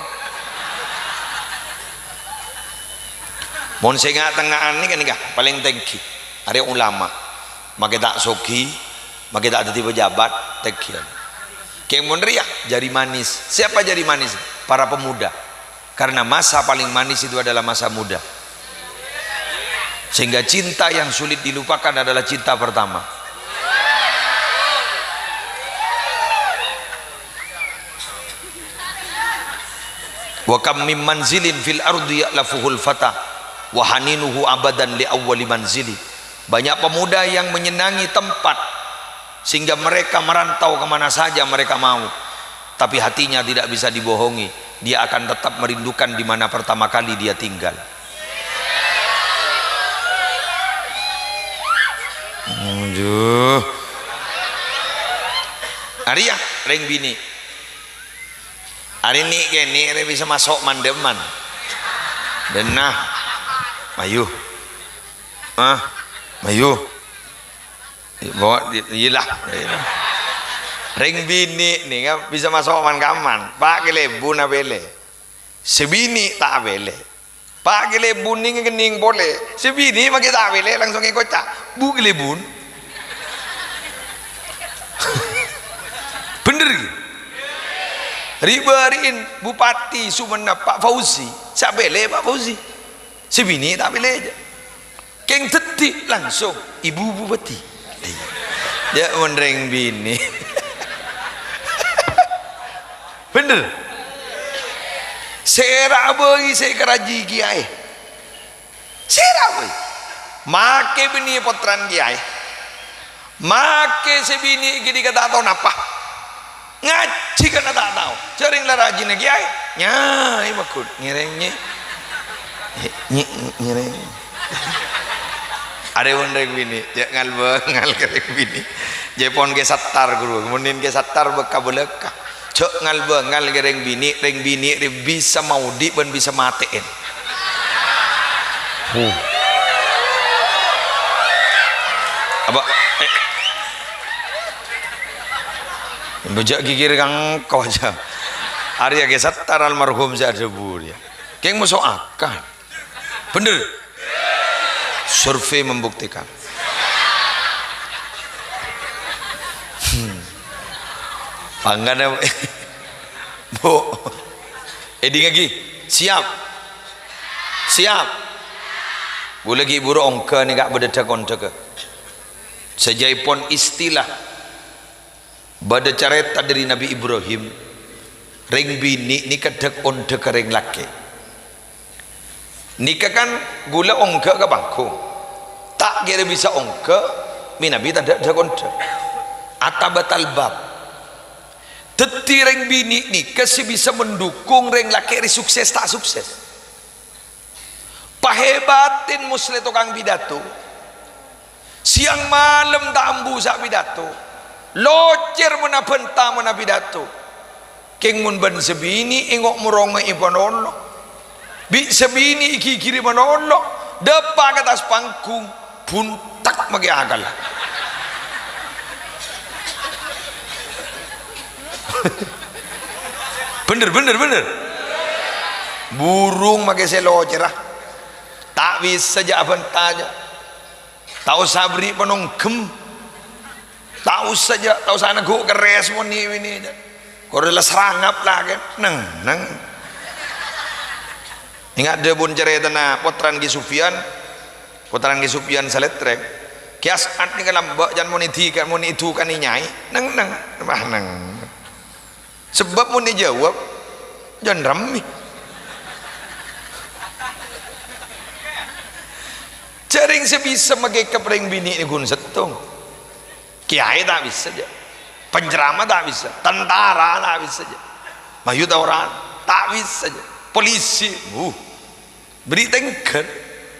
mon sengah tengah ini kan nikah, paling tinggi, ada ulama, makai tak soki. Maka tak ada pejabat tekian. Keng monria jari manis. Siapa jari manis? Para pemuda. Karena masa paling manis itu adalah masa muda. Sehingga cinta yang sulit dilupakan adalah cinta pertama. Wa kam min manzilin fil ardi ya'lafuhul fata wa haninuhu abadan li awwali manzili. Banyak pemuda yang menyenangi tempat sehingga mereka merantau kemana saja mereka mau, tapi hatinya tidak bisa dibohongi, dia akan tetap merindukan di mana pertama kali dia tinggal. Arya ring bini hari ini kini bisa masuk mandeman denah mayu mayu bawa iyalah ring bini nih kan bisa masuk kaman Pak Kelebu na bele sebini tak bele Pak Kelebu nih kening boleh sebini maki tak bele langsung ikocak Bu Kelebun bener ribariin Bupati Sumenep Pak Fauzi sak bele Pak Fauzi sebini tak bele aja keng detik langsung Ibu Bupati dia menreng bini bener sera bagi saya keraji kiai sera bagi make bini potran kiai make sebini gini kata tahu napa ngaji kan tak tahu sering lah rajin kiai nyai makut ngirengnya ngireng ada yang reng bini jangan bengal kereng bini jepon ke satar guru kemudian ke satar beka beleka cek ngal bengal reng bini bisa maudi ben bisa matiin. Apa bejak gigir kang kau aja Arya gesat taral marhum saya debur ya keng masuk akal bener survei membuktikan panggana bu eding lagi siap bu lagi buru ongka ni gak berdedak ontek sejaipun istilah pada careta dari Nabi Ibrahim ring bini ni kedek ontek ring laki nikah kan gula ongka ke bangku tak kira bisa ongka mi Nabi tak ada ontek atabatal bab teti ring bini ni kasih bisa mendukung ring laki ri sukses tak sukses pahebatin muslim tukang pidato siang malam tak ambu sak pidato locer mena benta mena pidato keng mun ben sebini ingok muronga iponono bi sebini iki kiri manono depan atas panggung buntak magi akal bener burung magi selocer tak bisa aja bentanya tak usah beri penonggem tak usah aja tak usah anak gua keres mau ini kau udah serangap lah kan neng ingat dia pun cerita na potran Ki Sufyan seletrek kias at ni kalambak jangan mau niti kan mau itu kan nyai neng sebab mau dijawab jangan rami Jaring sebisa magai kepring bini ni gun setung. Kiai tak bisa aja. Penceramah tak bisa. Tentara tak bisa aja. Mayut orang tak bisa aja. Polisi, beri tengker.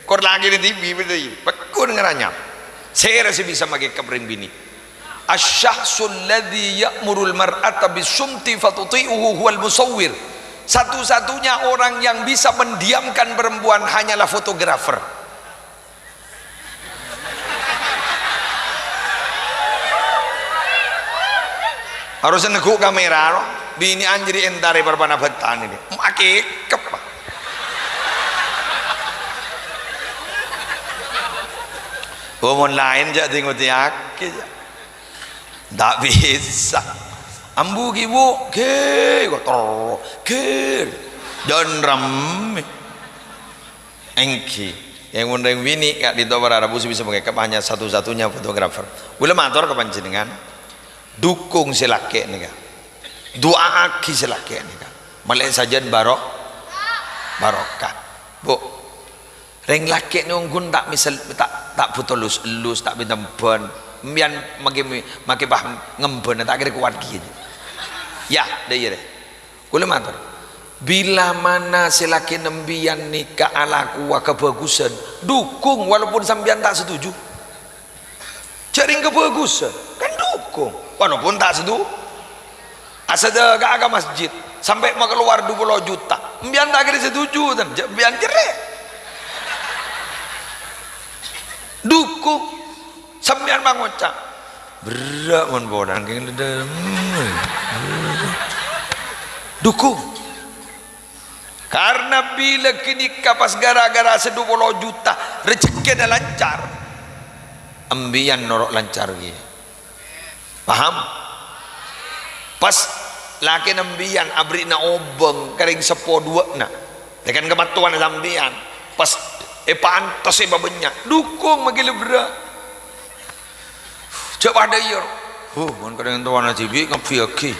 Kor lagi di TV beri. Bekun ngeranya. Saya rasa bisa magai kepring bini. Asyahsul ladzi ya'murul mar'ata bisumti fatuti'uhu huwal musawwir. Satu-satunya orang yang bisa mendiamkan perempuan hanyalah fotografer. Harusnya neguk kamera no? Bini anjiri entare perpana betan ini makai kepa umum lain jak tengok tiaki tak bisa ambu kibu ke kotor ke dan rame engki yang undang bini kak di tobar Arabu bisa pakai kep hanya satu-satunya fotografer boleh matur ke panjenengan dukung silake nih kan doa aki silake nih kan malai sajian barokah bu reng laki nunggun tak misal tak butuh lus tak bintang ben mian maki paham ngemben tak kira kuat gini ya deh boleh matur bila mana silake nembian nikah alaku kebagusan dukung walaupun sambian tak setuju jaring kebagusan kan dukung walaupun tak setuju asal agak masjid sampai mau keluar 20 juta biar tak kira setuju dan biar cerai dukung sambil mengocak berat mon bodang dukung karena bila kini kapas gara-gara 20 juta rezeki dah lancar ambian norok lancar gitu paham pas laki nambian abri na obeng kering sepo dua na tekan kematuan sambian pas pantas babenya dukung magi lebra coba ada yo mon kadang tuan cibi ngapiaki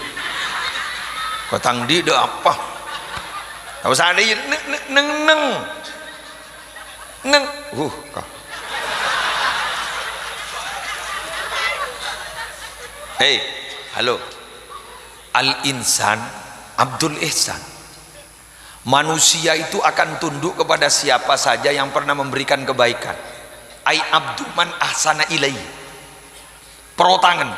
katang di de apa tak usah ada neng kah hei halo al-insan Abdul Ihsan manusia itu akan tunduk kepada siapa saja yang pernah memberikan kebaikan ai abdu man ahsana ilai perotangan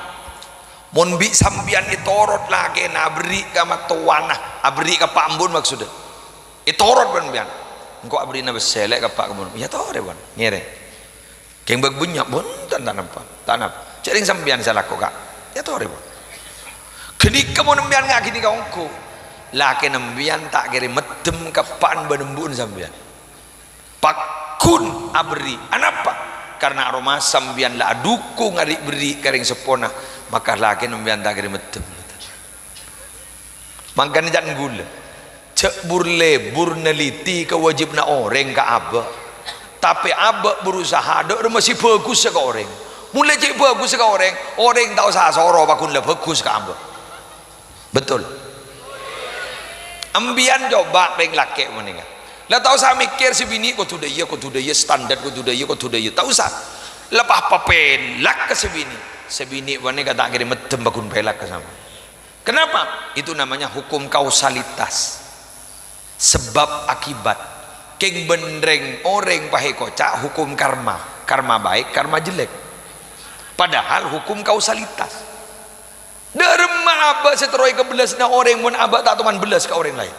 Mun bi sambian itorot lagi na abri ka matuwana, abri ka Pak Ambon maksudnya. Itorot ban bian. Engko abri na beselek ka Pak Ambon. Ya tore ban. Ngere. Keng bag bunyak bon tan nampak. Tanap. Cering sambian salah kok Kak. Ya tore ban. Kini kamu nembian ngak kini kau engko. Laki nembian tak kiri medem ka Pak Ambon sambian. Pakun abri. Anapa? Karena aroma sambian la dukung adik beri kering sepona. Maka laki nembian tak kira medem. Makanya jangan gula cek burle burneliti kewajibna orang ke abah, tapi abah berusaha ada masih bagus ke orang, mulai cek bagus ke orang tahu sah soro bakun le bagus ke abah. Betul ambian coba peng laki meninggal lah tahu sah mikir si bini kau tu daya standar kau tu daya tahu sah lepas papen lak ke si bini wanita tak kira medem bakun pelak ke sama. Kenapa? Itu namanya hukum kausalitas, sebab akibat. Keng bendreng orang pahe kocak hukum karma, karma baik karma jelek, padahal hukum kausalitas. Derma abah seteroi ke belas na orang mun abah tak teman belas ke orang lain.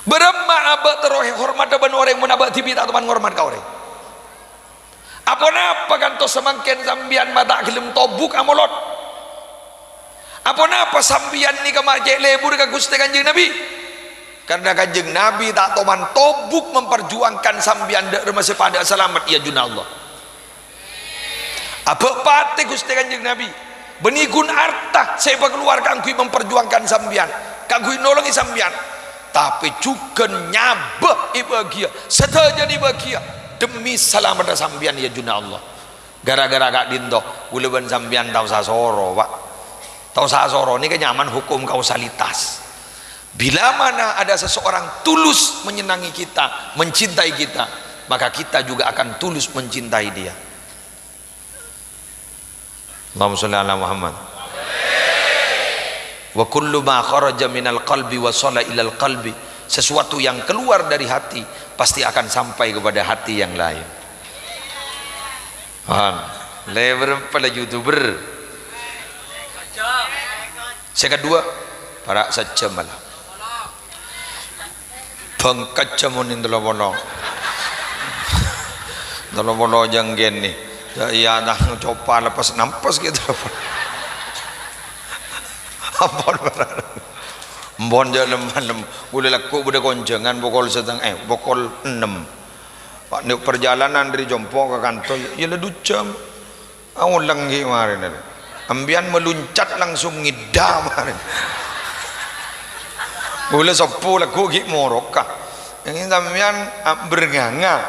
Berema abah teroi hormat ban orang mun abah tibi tak teman hormat ke orang. Apa kan to semangken sambian mata gelem tobuk amolot. Apa napa sambian ni ke majek lebur ke Gusti Kanjeng Nabi? Karena Kanjeng Nabi tak toman tobuk memperjuangkan sambian dak masih pada selamat ya juna Allah. Apa pate Gusti Kanjeng Nabi? Benigun arta saya keluarkan kui memperjuangkan sambian, kagui nolongi sambian. Tapi juga nyabah ibagia, sedaja ibagia demi selamat sambian ya juna Allah. Gara-gara gak dinto, guleban sambian tahu sasoro pak. Tahu sasoro ini kenyaman hukum kausalitas. Bila mana ada seseorang tulus menyenangi kita, mencintai kita, maka kita juga akan tulus mencintai dia. Allahumma sholli ala Muhammad. Wa kullu ma kharaja minal qalbi wa shala ilal qalbi, sesuatu yang keluar dari hati pasti akan sampai kepada hati yang lain. Lebar pada YouTuber. Saya kedua para saja malah bangkat jamunin dolobono yang gini ya dah coba lepas nampas gitu ampun benar mbon jalan malam boleh laku boleh konjangan pukul pukul 6 pak nih perjalanan dari Jompo ke kantor ya le 2 jam awal lagi kemarin ambian meluncat langsung ngidam kemarin boleh sopo laku gik morokah yang ini ambian bernganga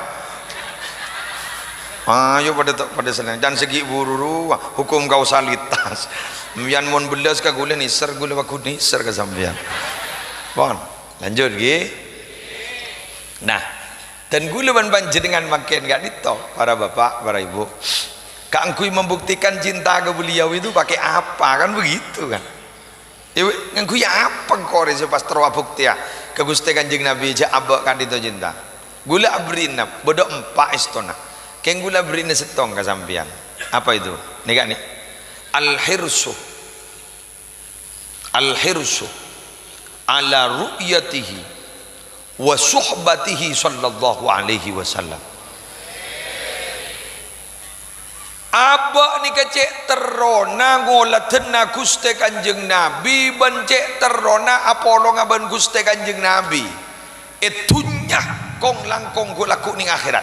ayo pada senang dan segi buru hukum kausalitas ambian mon belas ka gule niser gule waku niser ke sambian bon lanjut gi nah dan gule ban panjenengan makin gak dito para bapak para ibu Kak Angkui membuktikan cinta ke beliau itu pakai apa kan begitu kan Angkui apa kore pas terwa bukti ya ke Gusti Kanjeng Nabi aja abak kan itu cinta gula abrina bodoh 4 istona keng gula abrina setong ke sampian apa itu nih kan nih al-hirsu ala ru'yatihi wa suhbatihi sallallahu alaihi wasallam. Abak ni kecek terona ngolaten Gusti Kanjeng Nabi bencek terona apolong aban Gusti Kanjeng Nabi etunya kong langkong gulaku ning akhirat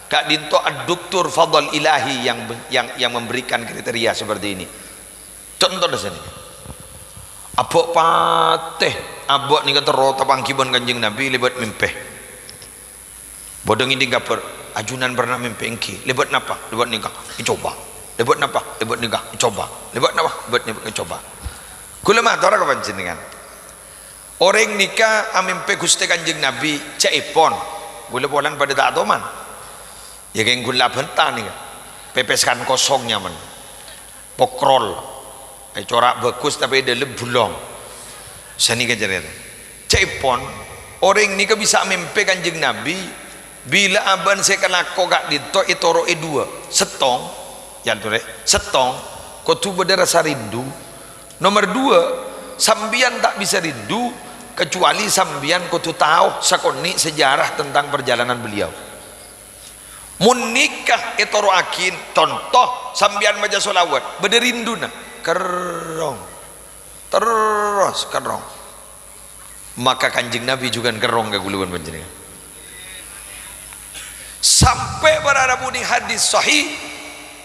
kak dinto ad-doktor Fadl Ilahi yang memberikan kriteria seperti ini. Contoh di sini abak pateh abak ni kata rota pangkiban Kanjeng Nabi lebat mimpeh bodong ini kabar ajunan pernah mimpi engki lebat napa lebat nikah coba lebat napa lebat nikah coba lebat napa lebat nikah coba kula mah tora kapanjenengan orang nikah amimpe Gusti Kanjeng Nabi ceipon gula polan pada tak toman ya keng gula bentar nih pepeskan kosongnya man pokrol corak bagus tapi ada lebulong sani kejaran ceipon orang nikah bisa amimpe Kanjeng Nabi bila aban saya kena kogak dito itoro dua setong yang tuh setong kau tu berasa rindu. Nomor dua, sambian tak bisa rindu kecuali sambian kau tu tahu sakoni sejarah tentang perjalanan beliau. Mun nikah etoro akin contoh sambian maja solawat berderindu na kerong terus kerong, maka kanjeng Nabi juga kerong ke guluan panjenengan sampai berada di hadis sahih,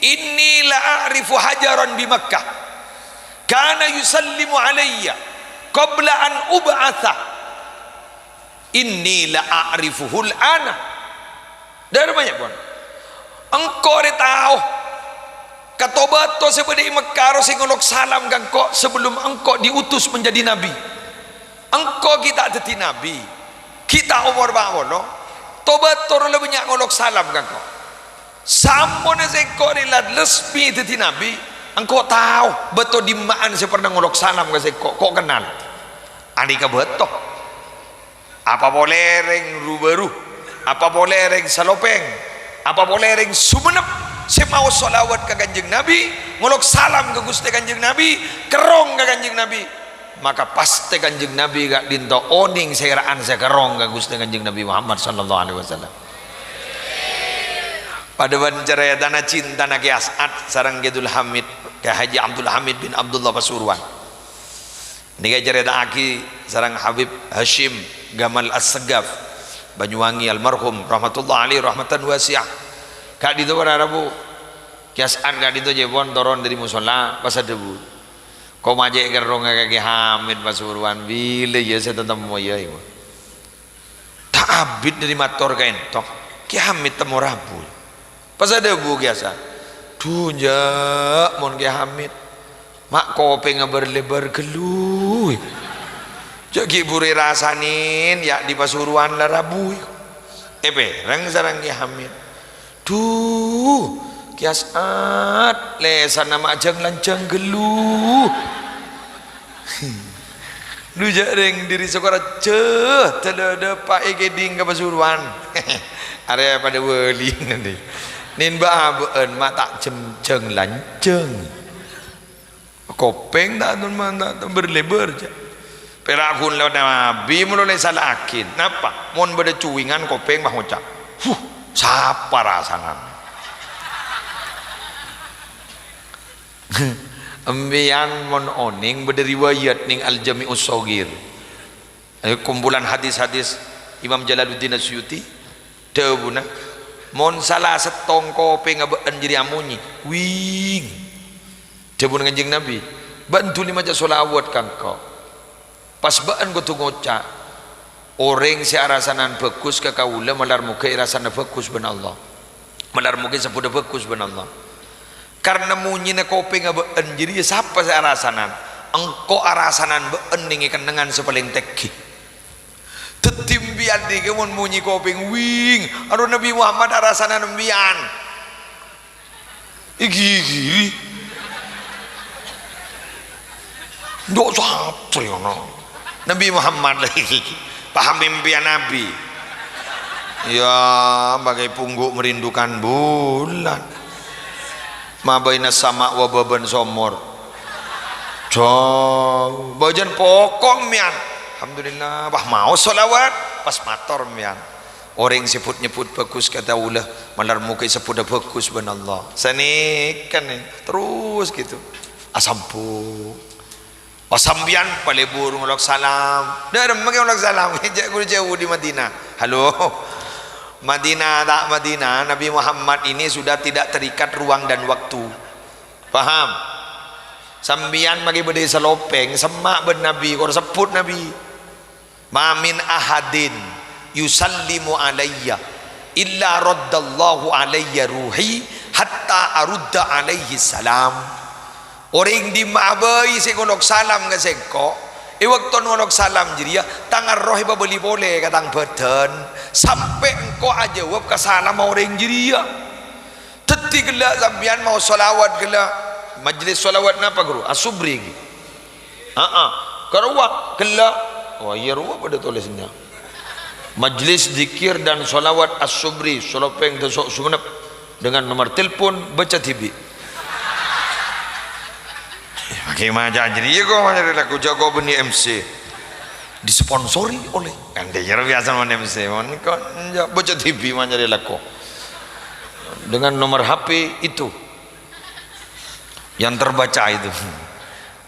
inni la a'rifu hajaran bi Makkah kana yusallimu alayya qabla an ub'atha inni la a'rifuhul ana. Dari banyak pun engkau dia tahu katobat to sebedi Mekah sing ngolok salam kan kok sebelum engkau diutus menjadi nabi. Engkau kita jadi nabi, kita umur bawono tobat to lebih banyak ngolok salam kan kok sampun sekor ilat lesmi jadi nabi. Engkau tahu betul di maan saya pernah ngolok salam ke sekok kok kenal anika betul apa boleh reng ruberu, apa boleh reng salopeng, apa boleh reng sumenep, saya mau solawat ke kanjeng Nabi, ngolok salam ke Gusti kanjeng Nabi, kerong ke kanjeng Nabi, maka pasti kanjeng Nabi gak dinto oning seiraan saya kerong ke Gusti kanjeng Nabi Muhammad sallallahu alaihi wasallam. Pada bancaraya tanah cinta nak As'ad sarang Abdul Hamid ke Haji Abdul Hamid bin Abdullah Pasuruan. Ini cerita aki sarang Habib Hashim Gamal As-Segaf Banyuwangi almarhum rahmatullah alaihi rahmatan wasi'ah. Kak dito para Rabu kiasan kak dito jebon toron dari musola pas debu kau majek kerong kaki Hamid Pasuruan bila ya saya tetap mau ya itu tak abid dari motor kain tok Ki Hamid temu Rabu pas debu kiasa tunjak mon Ki Hamid mak kopi ngeberlebar geluh jadi buri rasanin ya di Pasuruan lah Rabu reng sarang Ki Hamid tuh kiasat lesan nama ajang lancang geluh lu jareng diri sekolah ceh telada Pak Egeding ke Pasuruan area pada wali nanti nin baabeen mak tak ceng lancang kopeng tak tuan mana tak berlebar je perakun lewat Nabi mulai salah akin napa mon beda cuingan kopeng bah ngucap siapa rasanya ambian mon oning beda riwayat ning Al-Jami'us Shaghir kumpulan hadis-hadis Imam Jalaluddin Asyuti debuna mon salah setong kopeng abeen jadi amunyi wing debun kanjeng Nabi bantu lima jasa solawat kan kau pas baan ko tu ngoca orang si arasanan bagus ke kaula malar muka irasana bagus ben Allah malar muka sepuda bagus ben Allah karena munyi na kopeng baan jadi siapa si arasanan engkau arasanan baan ning ikan dengan sepaling teki tetimbian di kemon munyi kopeng wing aduh Nabi Muhammad arasanan embian iki ndok sapre ngono Nabi Muhammad lagi paham impian Nabi ya bagai pungguk merindukan bulan ma baina sama wa baban somor jauh bagian pokok mian alhamdulillah bah mau solawat pas mator mian orang sebut nyebut bagus kata ulah malar muka sebut bagus ben Allah sanikan terus gitu asampu sambian palebur ngolok salam darem mage ngolok salam jauh di Madinah halo Madinah tak Madinah Nabi Muhammad ini sudah tidak terikat ruang dan waktu paham sambian mage bede salopeng semak ben Nabi kor sebut Nabi mamin ahadin yusallimu alayya illa raddallahu alayya ruhi hatta arudda alaihi salam. Orang di mabai saya ngolok salam ke sengko waktu ngolok salam jadi ya tangan roh iba beli boleh katang badan sampai engkau aja wab ke salam orang jadi ya teti gelak sambian mau solawat gelak majlis solawat napa guru asubri keruak gelak oh iya ruak pada tulisnya majlis zikir dan solawat asubri solopeng dan sok sumenep dengan nomor telepon baca TV Gimana jadi kok macam laku jago beni MC disponsori oleh kan dia biasa mana MC mana kok baca TV macam jadi laku dengan nomor HP itu yang terbaca itu.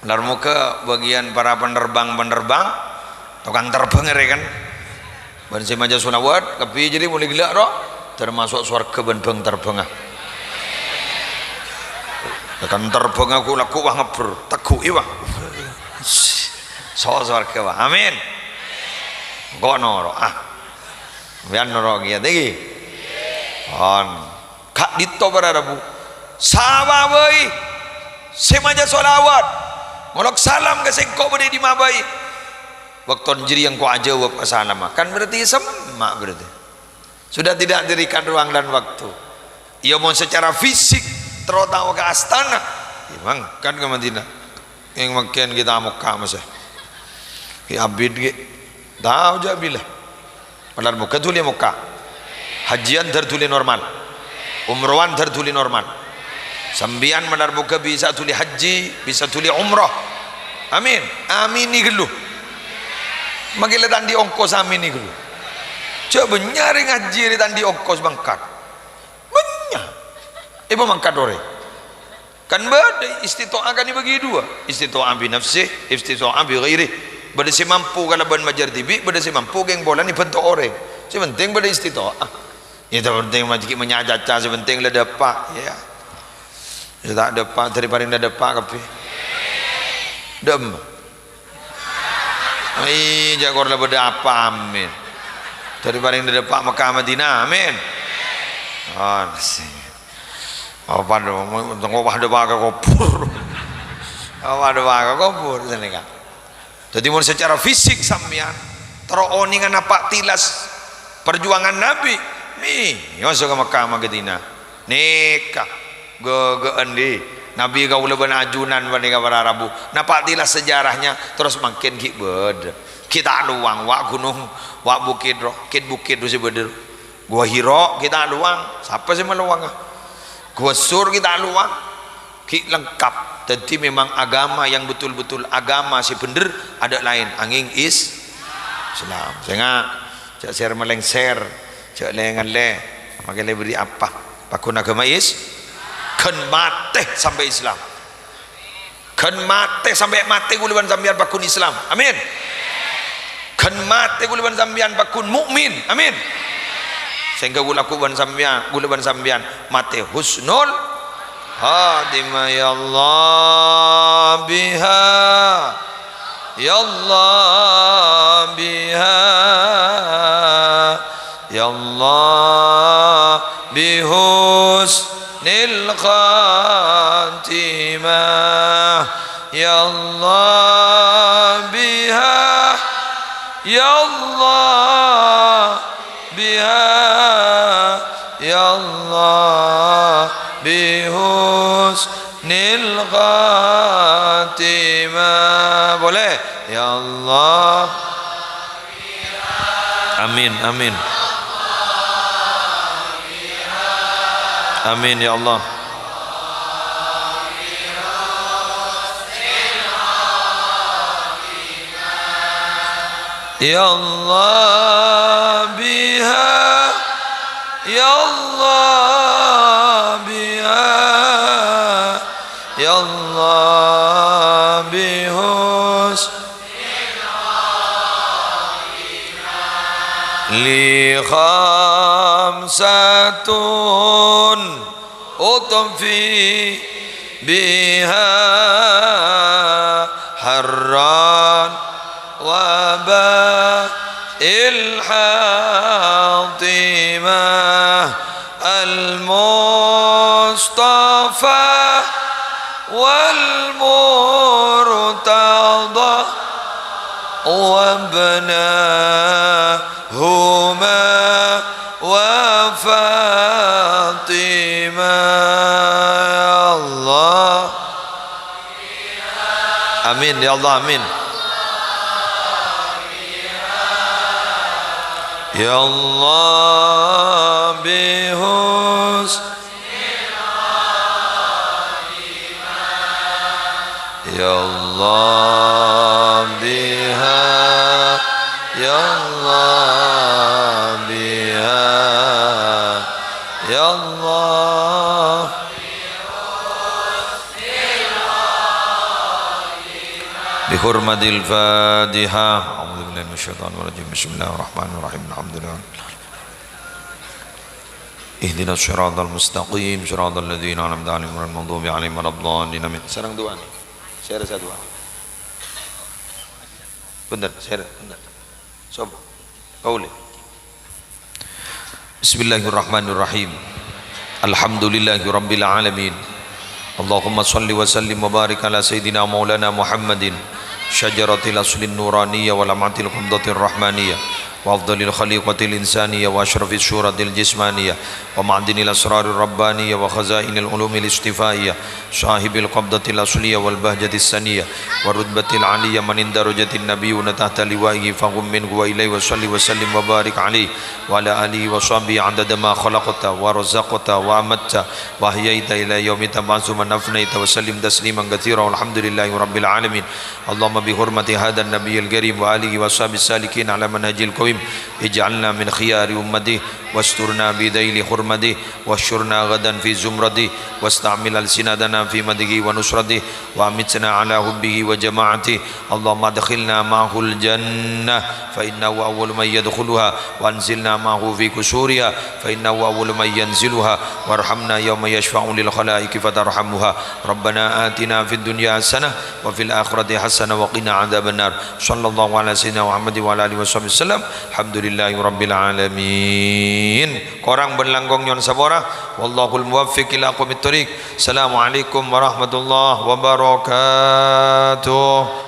Lalu muka bagian para penerbang tukang terbang kan ban semaja sulawat tapi jadi mulai gila roh termasuk surga benteng terbang akan terbang aku laku wah ngeber teguh iwah so surga wah amin kok noro biar noro gitu lagi on kak dito berada bu sama boy semaja sulawat ngolok salam ke sengkok berde di mabai waktu jadi yang kau jawab salam kan berarti sama berarti sudah tidak diberikan ruang dan waktu ia mau secara fisik terutama ke Astana memang kan ke Madinah yang makin kita Mekah masa ya abid tahu je bila padahal muka tulis Mekah hajian tertulis normal umrohan tertulis normal sambian menar muka bisa tulis haji bisa tulis umrah amin amin ni gelu magila tandi ongkos amin ni gelu coba nyari ngaji tandi ongkos bangkat banyak ibu mangkat ore kan beda istitoah kan dibagi dua istitoah bi nafsi istitoah bi ghairi beda si mampu kalau ban majar tibi beda si mampu geng bola ni bentuk ore sepenting beda istitoah ya penting majiki menyajaca sepenting le dapat ya ya tak dapat daripada dah dapat kape dem ai jagor lah beda apa amin daripada dah dapat Mekah Madinah amin nasi apa dong tengok ada baga kopur apa ada baga kopur senega jadi mun secara fisik sampean teroningan apa tilas perjuangan Nabi nih masuk ke Mekah Madinah nikah gegean di Nabi gaula ban ajunan banding para Arabu napak tilas sejarahnya terus makin kibed kita luang wak gunung wak bukit roh kit bukit tu si beder gua Hiro kita luang siapa sih meluang gua Sur kita luang ki lengkap jadi memang agama yang betul-betul agama si bener ada lain angin Islam sehingga cak share melengser cak lengan le makin beri apa pakun agama kan mati sampai Islam kan mati sampai mati guluban sambian pakun Islam amin kan mati guluban sambian pakun mukmin amin sehingga guluban sambian mati husnul khatimah ya Allah biha ya Allah biha ya Allah bihus nil khatimah ya Allah biha ya Allah biha ya Allah bihus nil khatimah boleh ya Allah amin amin amin ya Allah ya Allah biha ya Allah biha ya Allah bihus li khamsatun utfi biha harran wa ba'il hatimah al-mustafa wal murtada wa ibnahuma wa Fatimah Allah amin ya Allah amin ya Allah bihus ya Allah biha ya Allah biha ya Allah bihurmatil Fatihah. A'udzubillahi minasyaitonir rajim. Bismillahirrahmanirrahim. Alhamdulillah. Ihdinas siratal mustaqim siratal ladzina an'amta 'alaihim ghairil maghdubi 'alaihim waladdallin. Amin. Sareng doa nih. Saya rasa doa. Bentar, saya bentar. Sob. Qauli. Bismillahirrahmanirrahim. Alhamdulillahirabbil alamin. Allahumma shalli wa sallim wa barik ala sayyidina maulana Muhammadin syajaratil aslin nuraniyah wa lamatil qabdatir rahmaniyah wa afdalil khaliqatil insaniyah wa ashrafis syuratil jismaniyah wa ma'dinil asrarir rabbaniyah wa khazainil ulumil istifaiyah sahibil qabdatil asliyah wal bahjatis saniyah wa rutbatil aliyah man indarajatin nabiyyuna tahta liwa'ihi faqum minhu wa ilaihi wa salli wa sallim wa barik alaihi wa ala alihi wa sahbihi adada ma khalaqta wa razaqta wa amatta wa ahyaita ila yaumi tab'atsu man afnaita wa sallim tasliman katsira walhamdulillahi rabbil alamin. Allahumma bi hurmati hadan nabiyil karim wa alihi wa sahbihi salikin ala manhajil qawim ij'alna min khiyari ummati wasturna bidaili hurmati washurna gadan fi zumrati wasta'mil alsinadana fi madhi wa nusrati wa amitna ala hubbihi wa jama'ati. Allahumma adkhilna ma'hul jannah fa innahu awwalu man yadkhuluha wa anzilna ma'hu fi kusuriha fa innahu awwalu man yanziluha warhamna yawma yashfa'u lil khalaiqi fatarhamuha. Rabbana atina fid dunya hasanah wa fil akhirati hasanah wa qina adzabannar. Sallallahu ala sayyidina Muhammad wa ala alihi wasallam. Alhamdulillahi rabbil alamin. Korang berlanggong nyon sabora. Wallahul muwaffiq ila aqwamit thoriq. Assalamualaikum warahmatullahi wabarakatuh.